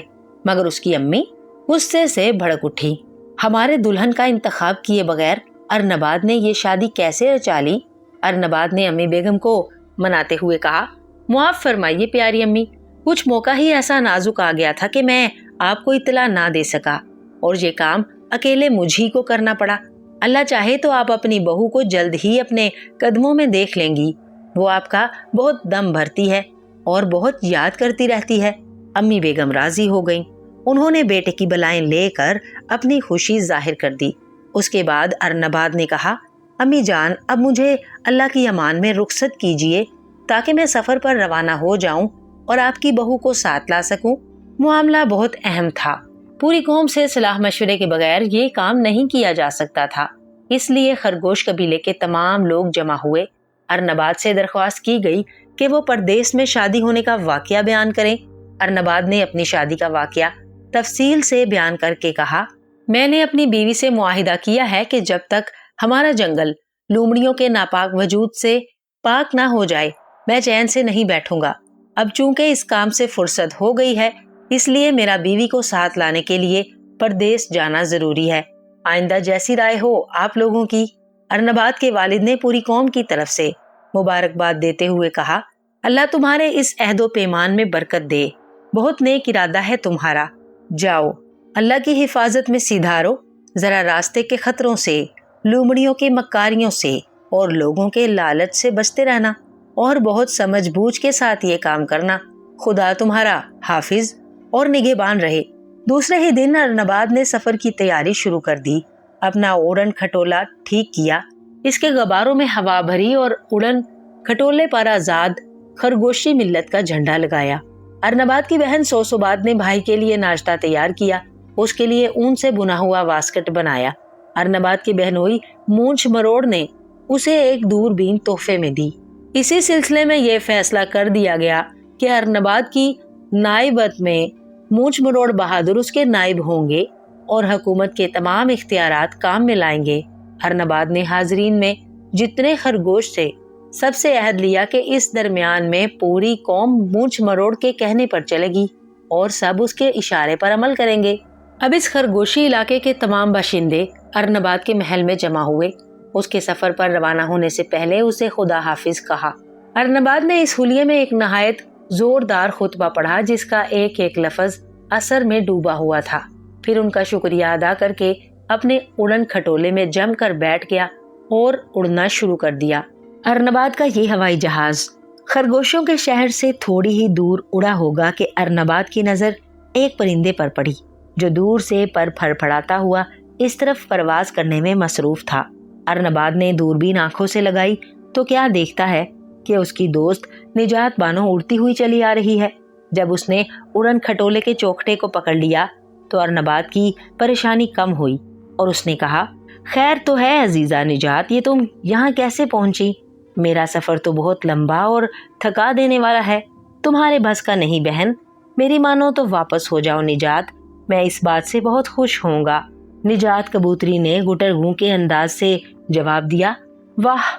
मगर उसकी अम्मी गुस्से से भड़क उठी। हमारे दुल्हन का इंतखाब किए बगैर अरनबाद ने ये शादी कैसे रचा ली? अरनबाद ने अम्मी बेगम को मनाते हुए कहा, मुआफ फरमाइए प्यारी अम्मी, कुछ मौका ही ऐसा नाजुक आ गया था कि मैं आपको इतला ना दे सका और ये काम अकेले मुझी को करना पड़ा। अल्लाह चाहे तो आप अपनी बहू को जल्द ही अपने कदमों में देख लेंगी। वो आपका बहुत दम भरती है और बहुत याद करती रहती है। अम्मी बेगम राजी हो गईं। उन्होंने बेटे की बलाएं लेकर अपनी खुशी जाहिर कर दी। उसके बाद अरनबाद ने कहा, अम्मी जान, अब मुझे अल्लाह की अमान में रुखसत कीजिए ताकि मैं सफर पर रवाना हो जाऊं और आपकी बहू को साथ ला सकूं। मामला बहुत अहम था। पूरी कौम से सलाह मशवरे के बगैर ये काम नहीं किया जा सकता था। इसलिए खरगोश कबीले के तमाम लोग जमा हुए। अरनबाद से दरख्वास्त की गई कि वो परदेश में शादी होने का वाकया बयान करें। अरनबाद ने अपनी शादी का वाकया तफसील से बयान करके कहा, मैंने अपनी बीवी से मुआहिदा किया है कि जब तक हमारा जंगल लूमड़ियों के नापाक वजूद से पाक ना हो जाए मैं चैन से नहीं बैठूंगा। अब चूंकि इस काम से फुर्सत हो गई है, इसलिए मेरा बीवी को साथ लाने के लिए परदेश जाना जरूरी है। आइंदा जैसी राय हो आप लोगों की। अरनबाद के वालिद ने पूरी कौम की तरफ से मुबारकबाद देते हुए कहा, अल्लाह तुम्हारे इस अहदो पैमान में बरकत दे। बहुत नेक इरादा है तुम्हारा। जाओ, अल्लाह की हिफाजत में सीधा रहो। जरा रास्ते के खतरों से, लूमड़ियों के मक्कारियों से और लोगों के लालच से बचते रहना और बहुत समझ बूझ के साथ ये काम करना। खुदा तुम्हारा हाफिज और निगहबान रहे। दूसरे ही दिन अरनबाद ने सफर की तैयारी शुरू कर दी। अपना उड़न खटोला ठीक किया। इसके गबारों में हवा भरी और उड़न खटोले पर आजाद खरगोशी मिल्लत का झंडा लगाया। अरनबाद की बहन सोसोबाद ने भाई के लिए नाश्ता तैयार किया। उसके लिए ऊन से बुना हुआ वास्कट बनाया। अरनबाद की बहनोई मूंछ मरोड़ ने उसे एक दूरबीन तोहफे में दी। इसी सिलसिले में यह फैसला कर दिया गया कि अरनबाद की नाइबत में मूंछ मरोड़ बहादुर उसके नाइब होंगे और हुकूमत के तमाम इख्तियारात काम में लाएंगे। अरनबाद ने हाजरीन में जितने खरगोश थे सबसे अहद लिया कि इस दरमियान में पूरी कौम मूंछ मरोड़ के कहने पर चलेगी और सब उसके इशारे पर अमल करेंगे। अब इस खरगोशी इलाके के तमाम बाशिंदे अरनबाद के महल में जमा हुए। उसके सफर पर रवाना होने से पहले उसे खुदा हाफिज कहा। अरनबाद ने इस हुलिये में एक नहायत जोरदार खुतबा पढ़ा जिसका एक एक लफ्ज असर में डूबा हुआ था। फिर उनका शुक्रिया अदा करके अपने उड़न खटोले में जमकर बैठ गया और उड़ना शुरू कर दिया। अरनबाद का ये हवाई जहाज खरगोशों के शहर से थोड़ी ही दूर उड़ा होगा कि अरनबाद की नजर एक परिंदे पर पड़ी जो दूर से पर फड़फड़ाता हुआ इस तरफ परवाज करने में मसरूफ था। अरनबाद ने दूरबीन आंखों से लगाई तो क्या देखता है कि उसकी दोस्त निजात बानो उड़ती हुई चली आ रही है। जब उसने उड़न खटोले के चौखटे को पकड़ लिया तो अरनबाद की परेशानी कम हुई और उसने कहा, खैर तो है अजीजा निजात, ये तुम यहाँ कैसे पहुंची? मेरा सफर तो बहुत लंबा और थका देने वाला है। तुम्हारे बस का नहीं बहन, मेरी मानो तो वापस हो जाओ निजात, मैं इस बात से बहुत खुश होऊंगा। निजात कबूतरी ने गुटरगू के अंदाज से जवाब दिया, वाह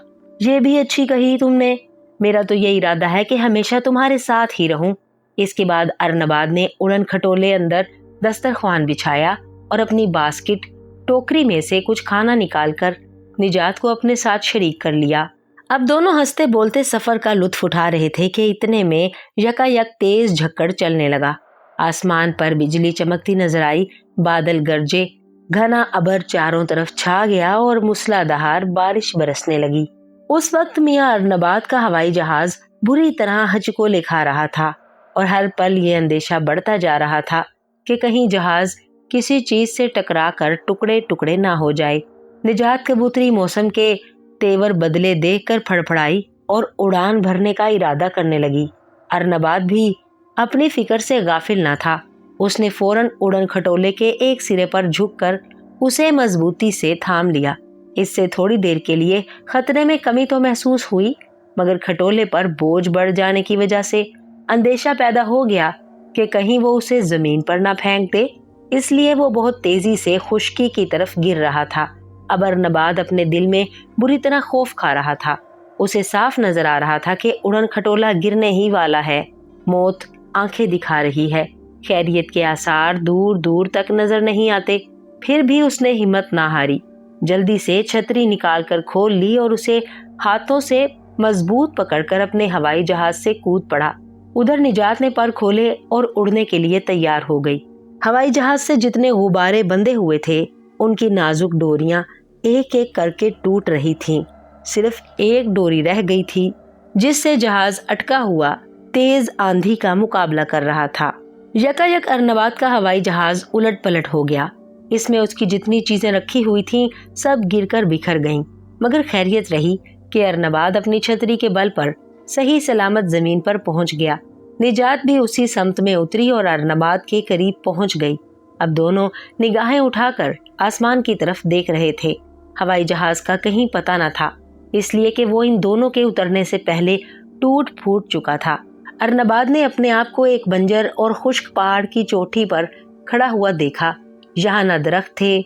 ये भी अच्छी कही तुमने। मेरा तो ये इरादा है कि हमेशा तुम्हारे साथ ही रहूं। इसके बाद अरनबाद ने उड़न खटोले अंदर दस्तरख्वान बिछाया और अपनी बास्केट टोकरी में से कुछ खाना निकालकर निजात को अपने साथ शरीक कर लिया। अब दोनों हंसते बोलते सफर का लुत्फ उठा रहे थे कि इतने में यकायक तेज झक्कड़ चलने लगा। आसमान पर बिजली चमकती नजर आई, बादल गरजे, घना अबर चारों तरफ छा गया और मूसलाधार बारिश बरसने लगी। उस वक्त मियां अरनबाद का हवाई जहाज बुरी तरह हचकोले खा रहा था और हर पल ये अंदेशा बढ़ता जा रहा था कि कहीं जहाज किसी चीज से टकरा कर टुकड़े टुकड़े ना हो जाए। निजात कबूतरी मौसम के तेवर बदले देखकर फड़फड़ाई और उड़ान भरने का इरादा करने लगी। अरनबाद भी अपनी फिक्र से गाफिल न था। उसने फौरन उड़न खटोले के एक सिरे पर झुककर उसे मजबूती से थाम लिया। इससे थोड़ी देर के लिए खतरे में कमी तो महसूस हुई, मगर खटोले पर बोझ बढ़ जाने की वजह से अंदेशा पैदा हो गया कि कहीं वो उसे जमीन पर ना फेंक दे। इसलिए वो बहुत तेजी से खुश्की की तरफ गिर रहा था। अब अरनबाद अपने दिल में बुरी तरह खौफ खा रहा था। उसे साफ नजर आ रहा था कि उड़न खटोला गिरने ही वाला है। मौत आंखें दिखा रही है। खैरियत के आसार दूर दूर तक नजर नहीं आते। फिर भी उसने हिम्मत ना हारी, जल्दी से छतरी निकालकर खोल ली और उसे हाथों से मजबूत पकड़कर अपने हवाई जहाज से कूद पड़ा। उधर निजात ने पर खोले और उड़ने के लिए तैयार हो गई। हवाई जहाज से जितने गुब्बारे बंधे हुए थे, उनकी नाजुक डोरियां एक एक करके टूट रही थीं। सिर्फ एक डोरी रह गई थी, जिससे जहाज अटका हुआ तेज आंधी का मुकाबला कर रहा था। यकायक अर्नबाद का हवाई जहाज उलट पलट हो गया। इसमें उसकी जितनी चीजें रखी हुई थीं, सब गिरकर बिखर गईं। मगर खैरियत रही कि अर्नबाद अपनी छतरी के बल पर सही सलामत जमीन पर पहुंच गया। निजात भी उसी समत में उतरी और अर्नबाद के करीब पहुंच गई। अब दोनों निगाहें उठाकर आसमान की तरफ देख रहे थे। हवाई जहाज का कहीं पता न था, इसलिए कि वो इन दोनों के उतरने से पहले टूट फूट चुका था। अर्नबाद ने अपने आप को एक बंजर और खुश्क पहाड़ की चोटी पर खड़ा हुआ देखा। यहाँ न दरख्त थे,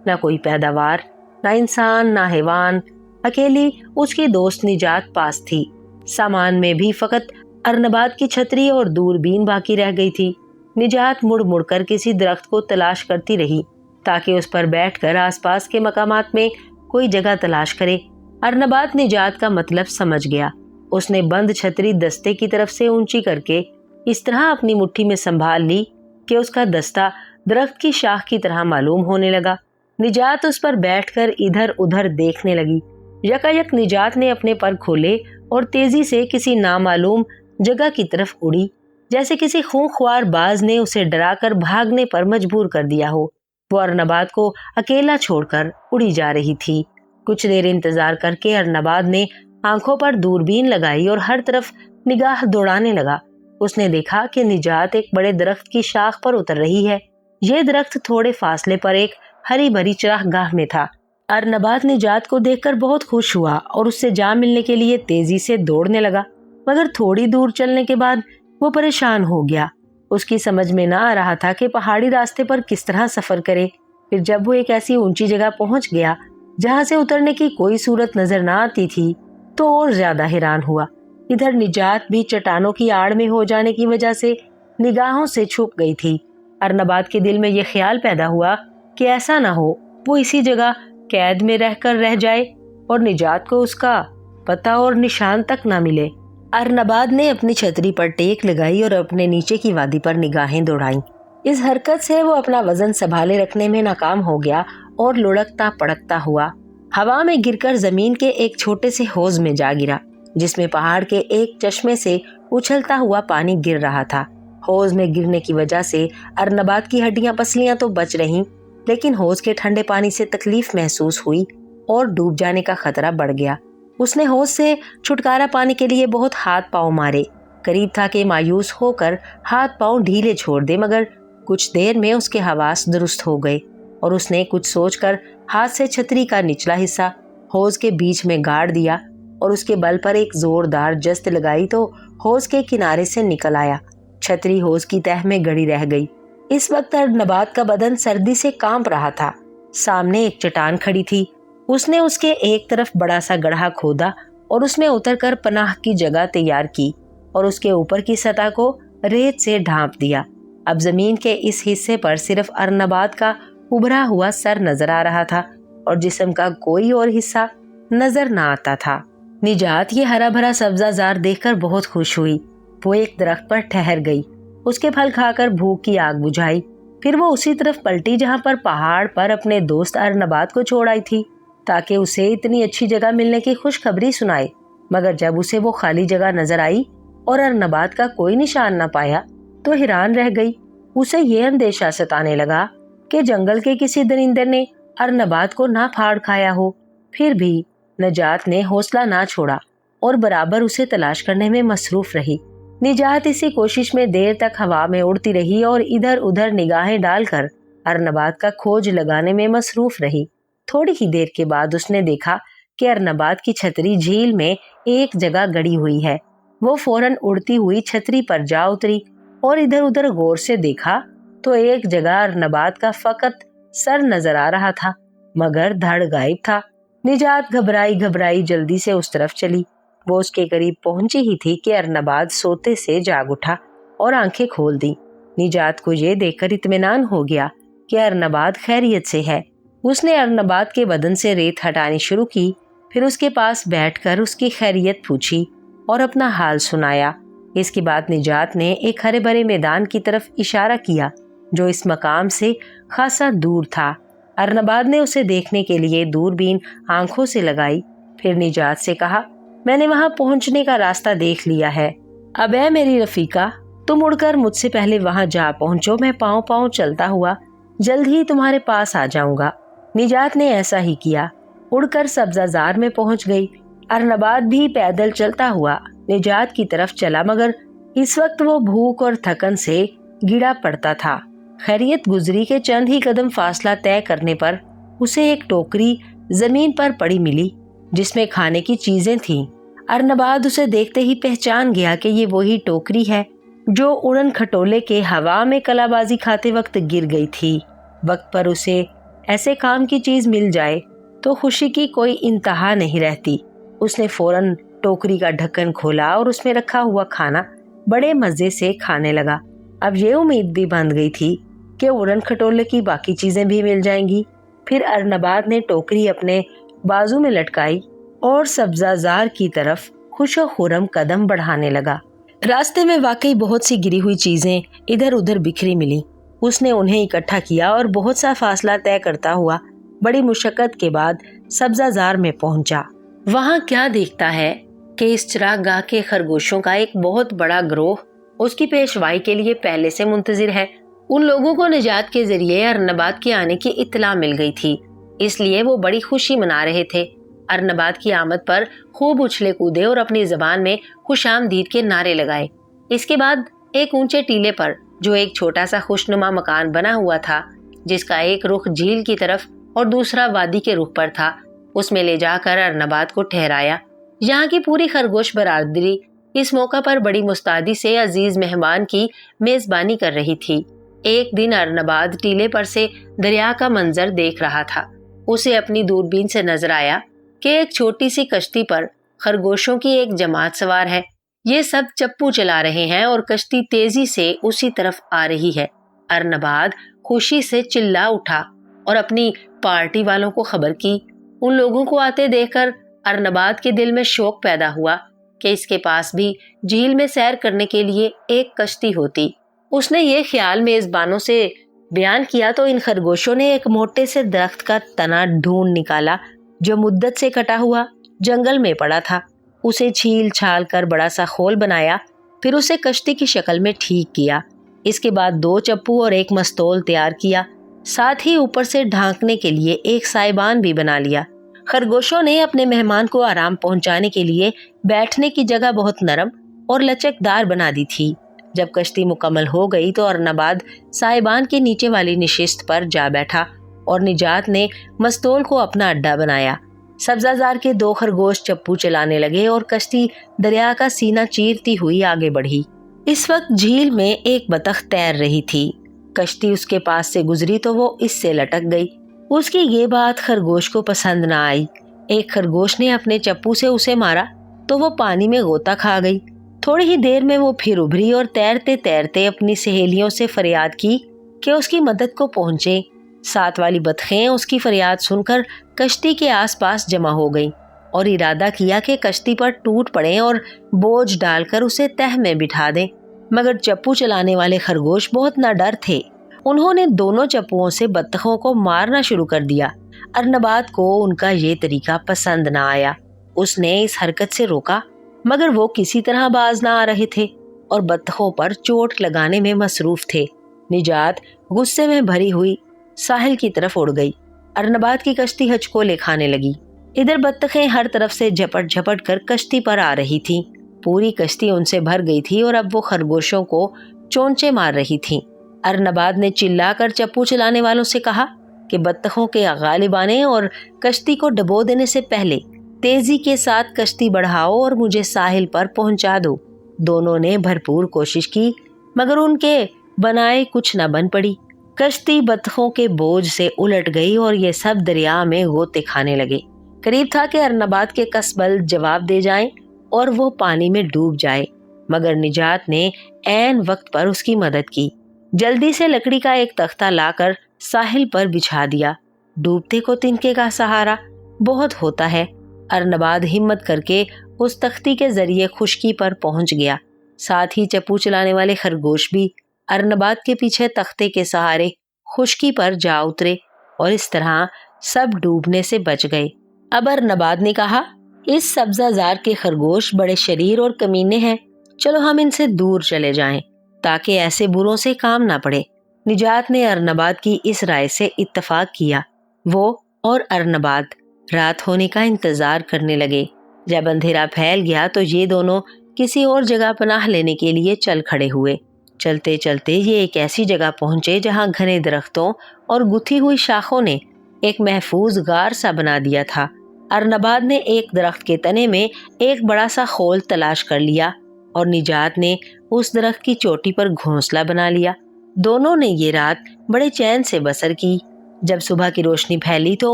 न कोई पैदावार, न इंसान, न हैवान। अकेली उसकी दोस्त निजात पास थी। सामान में भी फकत अर्नबाद की छतरी और दूरबीन बाकी रह गई थी। निजात मुड़ मुड़कर किसी दरख्त को तलाश करती रही, ताकि उस पर बैठकर आसपास के मकामात में कोई जगह तलाश करे। अर्नबाद निजात का मतलब समझ गया। उसने बंद छतरी दस्ते की तरफ से ऊंची करके इस तरह अपनी मुट्ठी में संभाल ली कि उसका दस्ता दरख्त की शाख की तरह मालूम होने लगा। निजात उस पर बैठकर इधर उधर देखने लगी। यकायक निजात ने अपने पर खोले और तेजी से किसी नामालूम जगह की तरफ उड़ी, जैसे किसी खूंखार बाज ने उसे डराकर भागने पर मजबूर कर दिया हो। वो अर्नबाद को अकेला छोड़कर उड़ी जा रही थी। कुछ देर इंतजार करके अर्नबाद ने आंखों पर दूरबीन लगाई और हर तरफ निगाह दौड़ाने लगा। उसने देखा कि निजात एक बड़े दरख्त की शाख पर उतर रही है। यह दरख्त थोड़े फासले पर एक हरी भरी चरागाह में था। अर्नबाद निजात को देखकर बहुत खुश हुआ और उससे जा मिलने के लिए तेजी से दौड़ने लगा। मगर थोड़ी दूर चलने के बाद वो परेशान हो गया। उसकी समझ में ना आ रहा था कि पहाड़ी रास्ते पर किस तरह सफर करे। फिर जब वो एक ऐसी ऊंची जगह पहुंच गया जहां से उतरने की कोई सूरत नजर ना आती थी, तो और ज्यादा हैरान हुआ। इधर निजात भी चट्टानों की आड़ में हो जाने की वजह से निगाहों से छुप गई थी। अर्नबाद के दिल में यह ख्याल पैदा हुआ कि ऐसा ना हो वो इसी जगह कैद में रहकर रह जाए और निजात को उसका पता और निशान तक ना मिले। अर्नबाद ने अपनी छतरी पर टेक लगाई और अपने नीचे की वादी पर निगाहें दौड़ाईं। इस हरकत से वो अपना वजन संभाले रखने में नाकाम हो गया और लुढ़कता पड़कता हुआ हवा में गिरकर जमीन के एक छोटे से हौज में जा गिरा, जिसमें पहाड़ के एक चश्मे से उछलता हुआ पानी गिर रहा था। हौज में गिरने की वजह से अर्नबाद की हड्डियां पसलियां तो बच रहीं, लेकिन हौज के ठंडे पानी से तकलीफ महसूस हुई और डूब जाने का खतरा बढ़ गया। उसने हौज से छुटकारा पाने के लिए बहुत हाथ पांव मारे। करीब था कि मायूस होकर हाथ पांव ढीले छोड़ दे, मगर कुछ देर में उसके हवास दुरुस्त हो गए और उसने कुछ सोचकर हाथ से छतरी का निचला हिस्सा हौज के बीच में गाड़ दिया और उसके बल पर एक जोरदार जस्त लगाई तो हौज के किनारे से निकल आया। छतरी हौज की तह में गड़ी रह गई। इस वक्त अर्नबाद का बदन सर्दी से कांप रहा था। सामने एक चट्टान खड़ी थी। उसने उसके एक तरफ बड़ा सा गड्ढा खोदा और उसमें उतरकर पनाह की जगह तैयार की और उसके ऊपर की सतह को रेत से ढांप दिया। अब जमीन के इस हिस्से पर सिर्फ अर्नबाद का उभरा हुआ सर नजर आ रहा था और जिस्म का कोई और हिस्सा नजर ना आता था। निजात ये हरा भरा सब्जाजार देखकर बहुत खुश हुई। वो एक दरख्त पर ठहर गई, उसके फल खाकर भूख की आग बुझाई। फिर वो उसी तरफ पलटी जहां पर पहाड़ पर अपने दोस्त अर्नबाद को छोड़ आई थी, ताकि उसे इतनी अच्छी जगह मिलने की खुशखबरी सुनाए। मगर जब उसे वो खाली जगह नजर आई और अर्नबाद का कोई निशान न पाया, तो हैरान रह गई। उसे ये अंदेशा सताने लगा कि जंगल के किसी दरिंदे ने अर्नबाद को ना फाड़ खाया हो। फिर भी निजात ने हौसला ना छोड़ा और बराबर उसे तलाश करने में मसरूफ रही। निजात इसी कोशिश में देर तक हवा में उड़ती रही और इधर उधर निगाहें डालकर अर्नबाद का खोज लगाने में मसरूफ रही। थोड़ी ही देर के बाद उसने देखा कि अर्नबाद की छतरी झील में एक जगह गड़ी हुई है। वो फौरन उड़ती हुई छतरी पर जा उतरी और इधर उधर गौर से देखा तो एक जगह अर्नबाद का फकत सर नजर आ रहा था, मगर धड़ गायब था। निजात घबराई घबराई जल्दी से उस तरफ चली। वो उसके करीब पहुंची ही थी कि अर्नबाद सोते से जाग उठा और आंखें खोल दी। निजात को ये देखकर इत्मीनान हो गया कि अर्नबाद खैरियत से है। उसने अर्नबाद के बदन से रेत हटानी शुरू की, फिर उसके पास बैठकर उसकी खैरियत पूछी और अपना हाल सुनाया। इसके बाद निजात ने एक हरे भरे मैदान की तरफ इशारा किया जो इस मकाम से खासा दूर था। अर्नबाद ने उसे देखने के लिए दूरबीन आंखों से लगाई, फिर निजात से कहा, मैंने वहां पहुंचने का रास्ता देख लिया है। अब ऐ मेरी रफीका, तुम उड़कर मुझसे पहले वहां जा पहुंचो, मैं पाँव पाँव चलता हुआ जल्द ही तुम्हारे पास आ जाऊंगा। निजात ने ऐसा ही किया, उड़कर सब्जाजार में पहुंच गई। अर्नबाद भी पैदल चलता हुआ निजात की तरफ चला, मगर इस वक्त वो भूख और थकन से गिरा पड़ता था। खैरियत गुजरी के चंद ही कदम फासला तय करने पर उसे एक टोकरी जमीन पर पड़ी मिली जिसमें खाने की चीजें थीं। अर्नबाद उसे देखते ही पहचान गया कि ये वही टोकरी है जो उड़न खटोले के हवा में कलाबाजी खाते वक्त गिर गई थी। वक्त पर उसे ऐसे काम की चीज मिल जाए तो खुशी की कोई इंतहा नहीं रहती। उसने फौरन टोकरी का ढक्कन खोला और उसमें रखा हुआ खाना बड़े मजे से खाने लगा। अब ये उम्मीद भी बंध गई थी कि उड़न खटोले की बाकी चीजें भी मिल जाएंगी। फिर अर्नबाद ने टोकरी अपने बाजू में लटकाई और सब्जाजार की तरफ खुशो खुरम कदम बढ़ाने लगा। रास्ते में वाकई बहुत सी गिरी हुई चीजें इधर उधर बिखरी मिली। उसने उन्हें इकट्ठा किया और बहुत सा फासला तय करता हुआ बड़ी मुशक्कत के बाद सब्जाजार में पहुंचा। वहां क्या देखता है कि इस चिरागगाह के खरगोशों का एक बहुत बड़ा ग्रोह उसकी पेशवाई के लिए पहले से मुंतजिर है। उन लोगों को निजात के जरिए अर्नबाद के आने की इत्तला मिल गई थी, इसलिए वो बड़ी खुशी मना रहे थे। अर्नबाद की आमद पर खूब उछले कूदे और अपनी जबान में खुशामदीद के नारे लगाए। इसके बाद एक ऊंचे टीले पर जो एक छोटा सा खुशनुमा मकान बना हुआ था, जिसका एक रुख झील की तरफ और दूसरा वादी के रुख पर था, उसमें ले जाकर अर्नबाद को ठहराया। यहाँ की पूरी खरगोश बरादरी इस मौका पर बड़ी मुस्तादी से अजीज मेहमान की मेजबानी कर रही थी। एक दिन अर्नबाद टीले पर से दरिया का मंजर देख रहा था। उसे अपनी दूरबीन से नजर आया कि एक छोटी सी कश्ती पर खरगोशों की एक जमात सवार है। ये सब चप्पू चला रहे हैं और कश्ती तेजी से उसी तरफ आ रही है। अर्नबाद खुशी से चिल्ला उठा और अपनी पार्टी वालों को खबर की। उन लोगों को आते देखकर अर्नबाद के दिल में शौक पैदा हुआ कि इसके पास भी झील में सैर करने के लिए एक कश्ती होती। उसने ये ख्याल मेजबानों से बयान किया तो इन खरगोशों ने एक मोटे से दरख्त का तना ढूंढ निकाला जो मुद्दत से कटा हुआ जंगल में पड़ा था। उसे छील छाल कर बड़ा सा खोल बनाया, फिर उसे कश्ती की शक्ल में ठीक किया। इसके बाद 2 चप्पू और एक मस्तोल तैयार किया, साथ ही ऊपर से ढांकने के लिए एक साइबान भी बना लिया। खरगोशों ने अपने मेहमान को आराम पहुंचाने के लिए बैठने की जगह बहुत नरम और लचकदार बना दी थी। जब कश्ती मुकम्मल हो गई तो अर्नबाद साइबान के नीचे वाली निशिस्त पर जा बैठा और निजात ने मस्तोल को अपना अड्डा बनाया। सब्जाजार के 2 खरगोश चप्पू चलाने लगे और कश्ती दरिया का सीना चीरती हुई आगे बढ़ी। इस वक्त झील में एक बतख तैर रही थी। कश्ती उसके पास से गुजरी तो वो इससे लटक गई। उसकी ये बात खरगोश को पसंद ना आई। एक खरगोश ने अपने चप्पू से उसे मारा तो वो पानी में गोता खा गई। थोड़ी ही देर में वो फिर उभरी और तैरते तैरते अपनी सहेलियों से फरियाद की कि उसकी मदद को पहुंचे। साथ वाली बतखें उसकी फरियाद सुनकर कश्ती के आसपास जमा हो गईं और इरादा किया कि कश्ती पर टूट पड़ें और बोझ डालकर उसे तह में बिठा दें। मगर चप्पू चलाने वाले खरगोश बहुत नाडर थे। उन्होंने दोनों चप्पुओं से बतखों को मारना शुरू कर दिया। अर्नबाद को उनका ये तरीका पसंद ना आया। उसने इस हरकत से रोका, मगर वो किसी तरह बाज ना आ रहे थे और बतखों पर चोट लगाने में मसरूफ थे। निजात गुस्से में भरी हुई साहिल की तरफ उड़ गई। अर्नबाद की कश्ती हचकोले खाने लगी। इधर बत्तखें हर तरफ से झपट झपट कर कश्ती पर आ रही थीं। पूरी कश्ती उनसे भर गई थी और अब वो खरगोशों को चोंचे मार रही थीं। अर्नबाद ने चिल्लाकर चप्पू चलाने वालों से कहा कि बत्तखों के गालिब आने और कश्ती को डबो देने से पहले तेजी के साथ कश्ती बढ़ाओ और मुझे साहिल पर पहुंचा दो। दोनों ने भरपूर कोशिश की, मगर उनके बनाए कुछ न बन पड़ी। कश्ती बत्तखों के बोझ से उलट गई और ये सब दरिया में गोते खाने लगे। करीब था कि अर्नबाद के कसबल जवाब दे जाएं और वो पानी में डूब जाए, मगर निजात ने ऐन वक्त पर उसकी मदद की। जल्दी से लकड़ी का एक तख्ता लाकर साहिल पर बिछा दिया। डूबते को तिनके का सहारा बहुत होता है। अरनबाद हिम्मत करके उस तख्ती के जरिए खुशकी पर पहुंच गया। साथ ही चप्पू चलाने वाले खरगोश भी अरनबाद के पीछे तख्ते के सहारे खुशकी पर जा उतरे और इस तरह सब डूबने से बच गए। अब अरनबाद ने कहा, इस सब्जाजार के खरगोश बड़े शरीर और कमीने हैं, चलो हम इनसे दूर चले जाएं ताकि ऐसे बुरों से काम ना पड़े। निजात ने अरनबाद की इस राय से इत्तफाक किया। वो और अरनबाद रात होने का इंतजार करने लगे। जब अंधेरा फैल गया तो ये दोनों किसी और जगह पनाह लेने के लिए चल खड़े हुए। चलते चलते ये एक ऐसी जगह पहुंचे जहां घने दरख्तों और गुथी हुई शाखों ने एक महफूज गार सा बना दिया था। अरनबाद ने एक दरख्त के तने में एक बड़ा सा खोल तलाश कर लिया और निजात ने उस दरख्त की चोटी पर घोंसला बना लिया। दोनों ने ये रात बड़े चैन से बसर की। जब सुबह की रोशनी फैली तो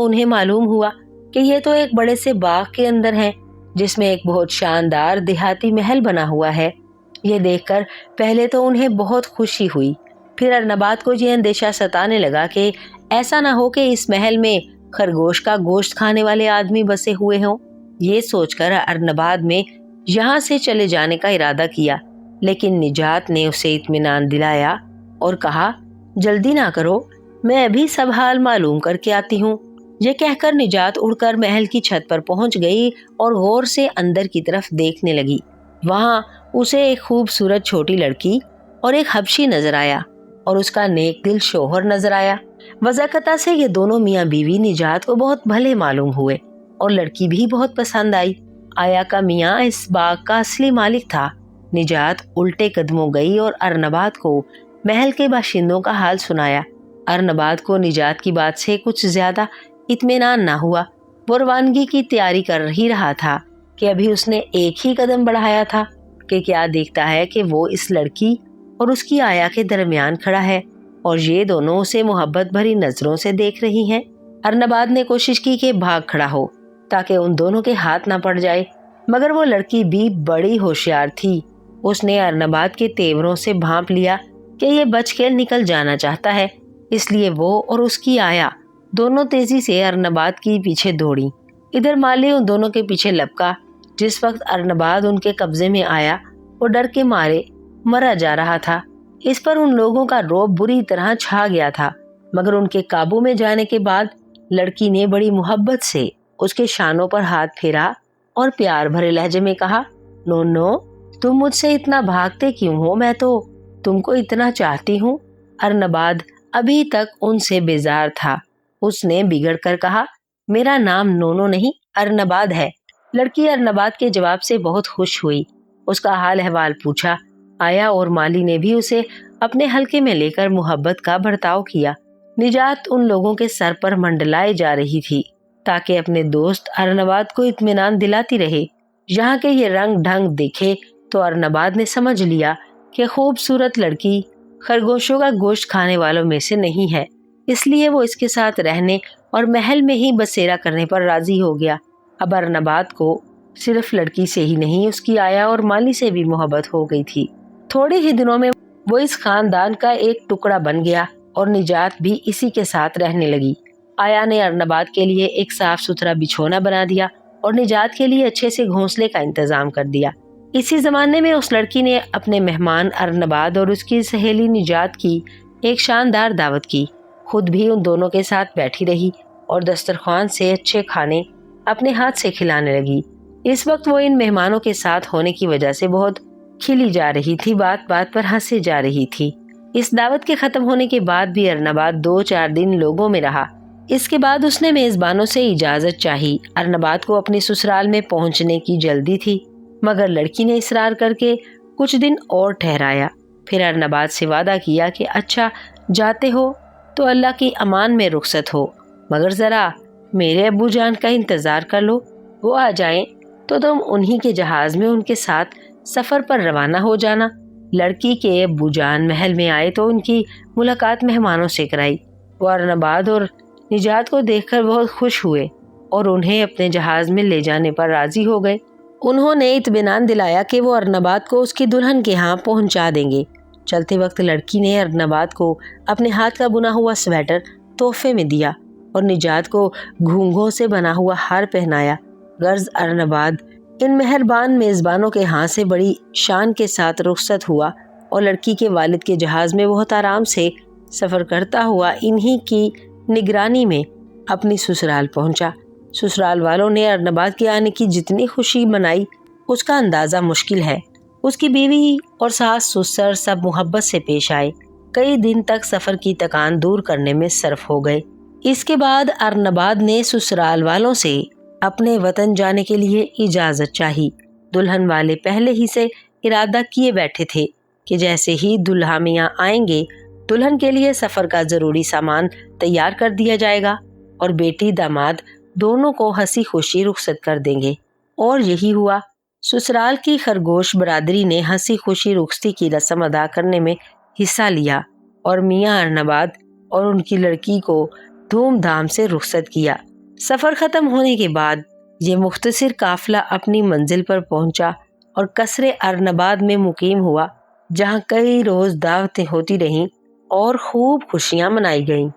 उन्हें मालूम हुआ कि ये तो एक बड़े से बाग के अंदर हैं, जिसमें एक बहुत शानदार देहाती महल बना हुआ है। ये देखकर पहले तो उन्हें बहुत खुशी हुई, फिर अरनबाद को ये अंदेशा सताने लगा कि ऐसा ना हो कि इस महल में खरगोश का गोश्त खाने वाले आदमी बसे हुए हों। ये सोचकर अरनबाद में यहाँ से चले जाने का इरादा किया, लेकिन निजात ने उसे इत्मीनान दिलाया और कहा, जल्दी ना करो, मैं अभी सब हाल मालूम करके आती हूँ। ये कहकर निजात उड़कर महल की छत पर पहुंच गई और गौर से अंदर की तरफ देखने लगी। वहां उसे एक खूबसूरत छोटी लड़की और एक हबशी नजर आया और उसका नेक दिल शोहर नजर आया। वज़ाकता से ये दोनों मियाँ बीवी निजात को बहुत भले मालूम हुए और लड़की भी बहुत पसंद आई। आया का मियाँ इस बाग का असली मालिक था। निजात उल्टे कदमों गई और अरनबाद को महल के बाशिंदों का हाल सुनाया। अरनबाद को निजात की बात से कुछ ज्यादा इत्मीनान ना हुआ। वो रवानगी की तैयारी कर ही रहा था कि अभी उसने एक ही कदम बढ़ाया था कि क्या देखता है कि वो इस लड़की और उसकी आया के दरमियान खड़ा है और ये दोनों उसे मोहब्बत भरी नजरों से देख रही हैं। अरनबाद ने कोशिश की कि भाग खड़ा हो ताकि उन दोनों के हाथ ना पड़ जाए, मगर वो लड़की भी बड़ी होशियार थी। उसने अरनबाद के तेवरों से भांप लिया कि ये बच के निकल जाना चाहता है, इसलिए वो और उसकी आया दोनों तेजी से अरनबाद की पीछे दौड़ी। इधर माली उन दोनों के पीछे लपका। जिस वक्त अरनबाद उनके कब्जे में आया वो डर के मारे मरा जा रहा था। इस पर उन लोगों का रौब बुरी तरह छा गया था, मगर उनके काबू में जाने के बाद लड़की ने बड़ी मोहब्बत से उसके शानों पर हाथ फेरा और प्यार भरे लहजे में कहा, नो, तुम मुझसे इतना भागते क्यों हो? मैं तो तुमको इतना चाहती हूँ। अरनबाद अभी तक उनसे बेजार था। उसने बिगड़ कर कहा, मेरा नाम नोनो नहीं अरनबाद है। लड़की अरनबाद के जवाब से बहुत खुश हुई। उसका हाल अहवाल पूछा। आया और माली ने भी उसे अपने हल्के में लेकर मोहब्बत का बर्ताव किया। निजात उन लोगों के सर पर मंडलाए जा रही थी ताकि अपने दोस्त अरनबाद को इत्मीनान दिलाती रहे। यहाँ के ये रंग ढंग देखे तो अरनबाद ने समझ लिया कि खूबसूरत लड़की खरगोशों का गोश्त खाने वालों में से नहीं है, इसलिए वो इसके साथ रहने और महल में ही बसेरा करने पर राजी हो गया। अब अरनबाद को सिर्फ लड़की से ही नहीं, उसकी आया और माली से भी मोहब्बत हो गई थी। थोड़े ही दिनों में वो इस खानदान का एक टुकड़ा बन गया और निजात भी इसी के साथ रहने लगी। आया ने अरनबाद के लिए एक साफ सुथरा बिछौना बना दिया और निजात के लिए अच्छे से घोंसले का इंतजाम कर दिया। इसी जमाने में उस लड़की ने अपने मेहमान अरनबाद और उसकी सहेली निजात की एक शानदार दावत की। खुद भी उन दोनों के साथ बैठी रही और दस्तरखान से अच्छे खाने अपने हाथ से खिलाने लगी। इस वक्त वो इन मेहमानों के साथ होने की वजह से बहुत खिली जा रही थी, बात बात पर हंसे जा रही थी। इस दावत के खत्म होने के बाद भी अरनबाद 2-4 दिन लोगों में रहा। इसके बाद उसने मेजबानों से इजाजत चाही। अरनबाद को अपने ससुराल में पहुंचने की जल्दी थी, मगर लड़की ने इसरार करके कुछ दिन और ठहराया। फिर अरनबाद से वादा किया कि अच्छा जाते हो तो अल्लाह की अमान में रुखसत हो, मगर जरा मेरे अब्बू जान का इंतजार कर लो। वो आ जाएं तो तुम उन्हीं के जहाज में उनके साथ सफर पर रवाना हो जाना। लड़की के अब्बू जान महल में आए तो उनकी मुलाकात मेहमानों से कराई। वो अरनबाद और निजात को देखकर बहुत खुश हुए और उन्हें अपने जहाज में ले जाने पर राजी हो गए। उन्होंने इत्मीनान दिलाया कि वो अरनबाद को उसकी दुल्हन के यहाँ पहुँचा देंगे। چلتے وقت لڑکی نے ارنباد کو اپنے ہاتھ کا بنا ہوا سویٹر تحفے میں دیا اور نجات کو گھونگھوں سے بنا ہوا ہار پہنایا۔ غرض ارنباد ان مہربان میزبانوں کے ہاں سے بڑی شان کے ساتھ رخصت ہوا اور لڑکی کے والد کے جہاز میں بہت آرام سے سفر کرتا ہوا انہی کی نگرانی میں اپنی سسرال پہنچا۔ سسرال والوں نے ارنباد کے آنے کی جتنی خوشی منائی اس کا اندازہ مشکل ہے۔ اس کی بیوی اور ساس سسر سب محبت سے پیش آئے۔ کئی دن تک سفر کی تکان دور کرنے میں صرف ہو گئے۔ اس کے بعد ارنباد نے سسرال والوں سے اپنے وطن جانے کے لیے اجازت چاہی۔ دلہن والے پہلے ہی سے ارادہ کیے بیٹھے تھے کہ جیسے ہی دلہا میاں آئیں گے دلہن کے لیے سفر کا ضروری سامان تیار کر دیا جائے گا اور بیٹی داماد دونوں کو ہنسی خوشی رخصت کر دیں گے۔ اور یہی ہوا۔ سسرال کی خرگوش برادری نے ہنسی خوشی رخصتی کی رسم ادا کرنے میں حصہ لیا اور میاں ارنباد اور ان کی لڑکی کو دھوم دھام سے رخصت کیا۔ سفر ختم ہونے کے بعد یہ مختصر قافلہ اپنی منزل پر پہنچا اور قصر ارنباد میں مقیم ہوا، جہاں کئی روز دعوتیں ہوتی رہیں اور خوب خوشیاں منائی گئیں۔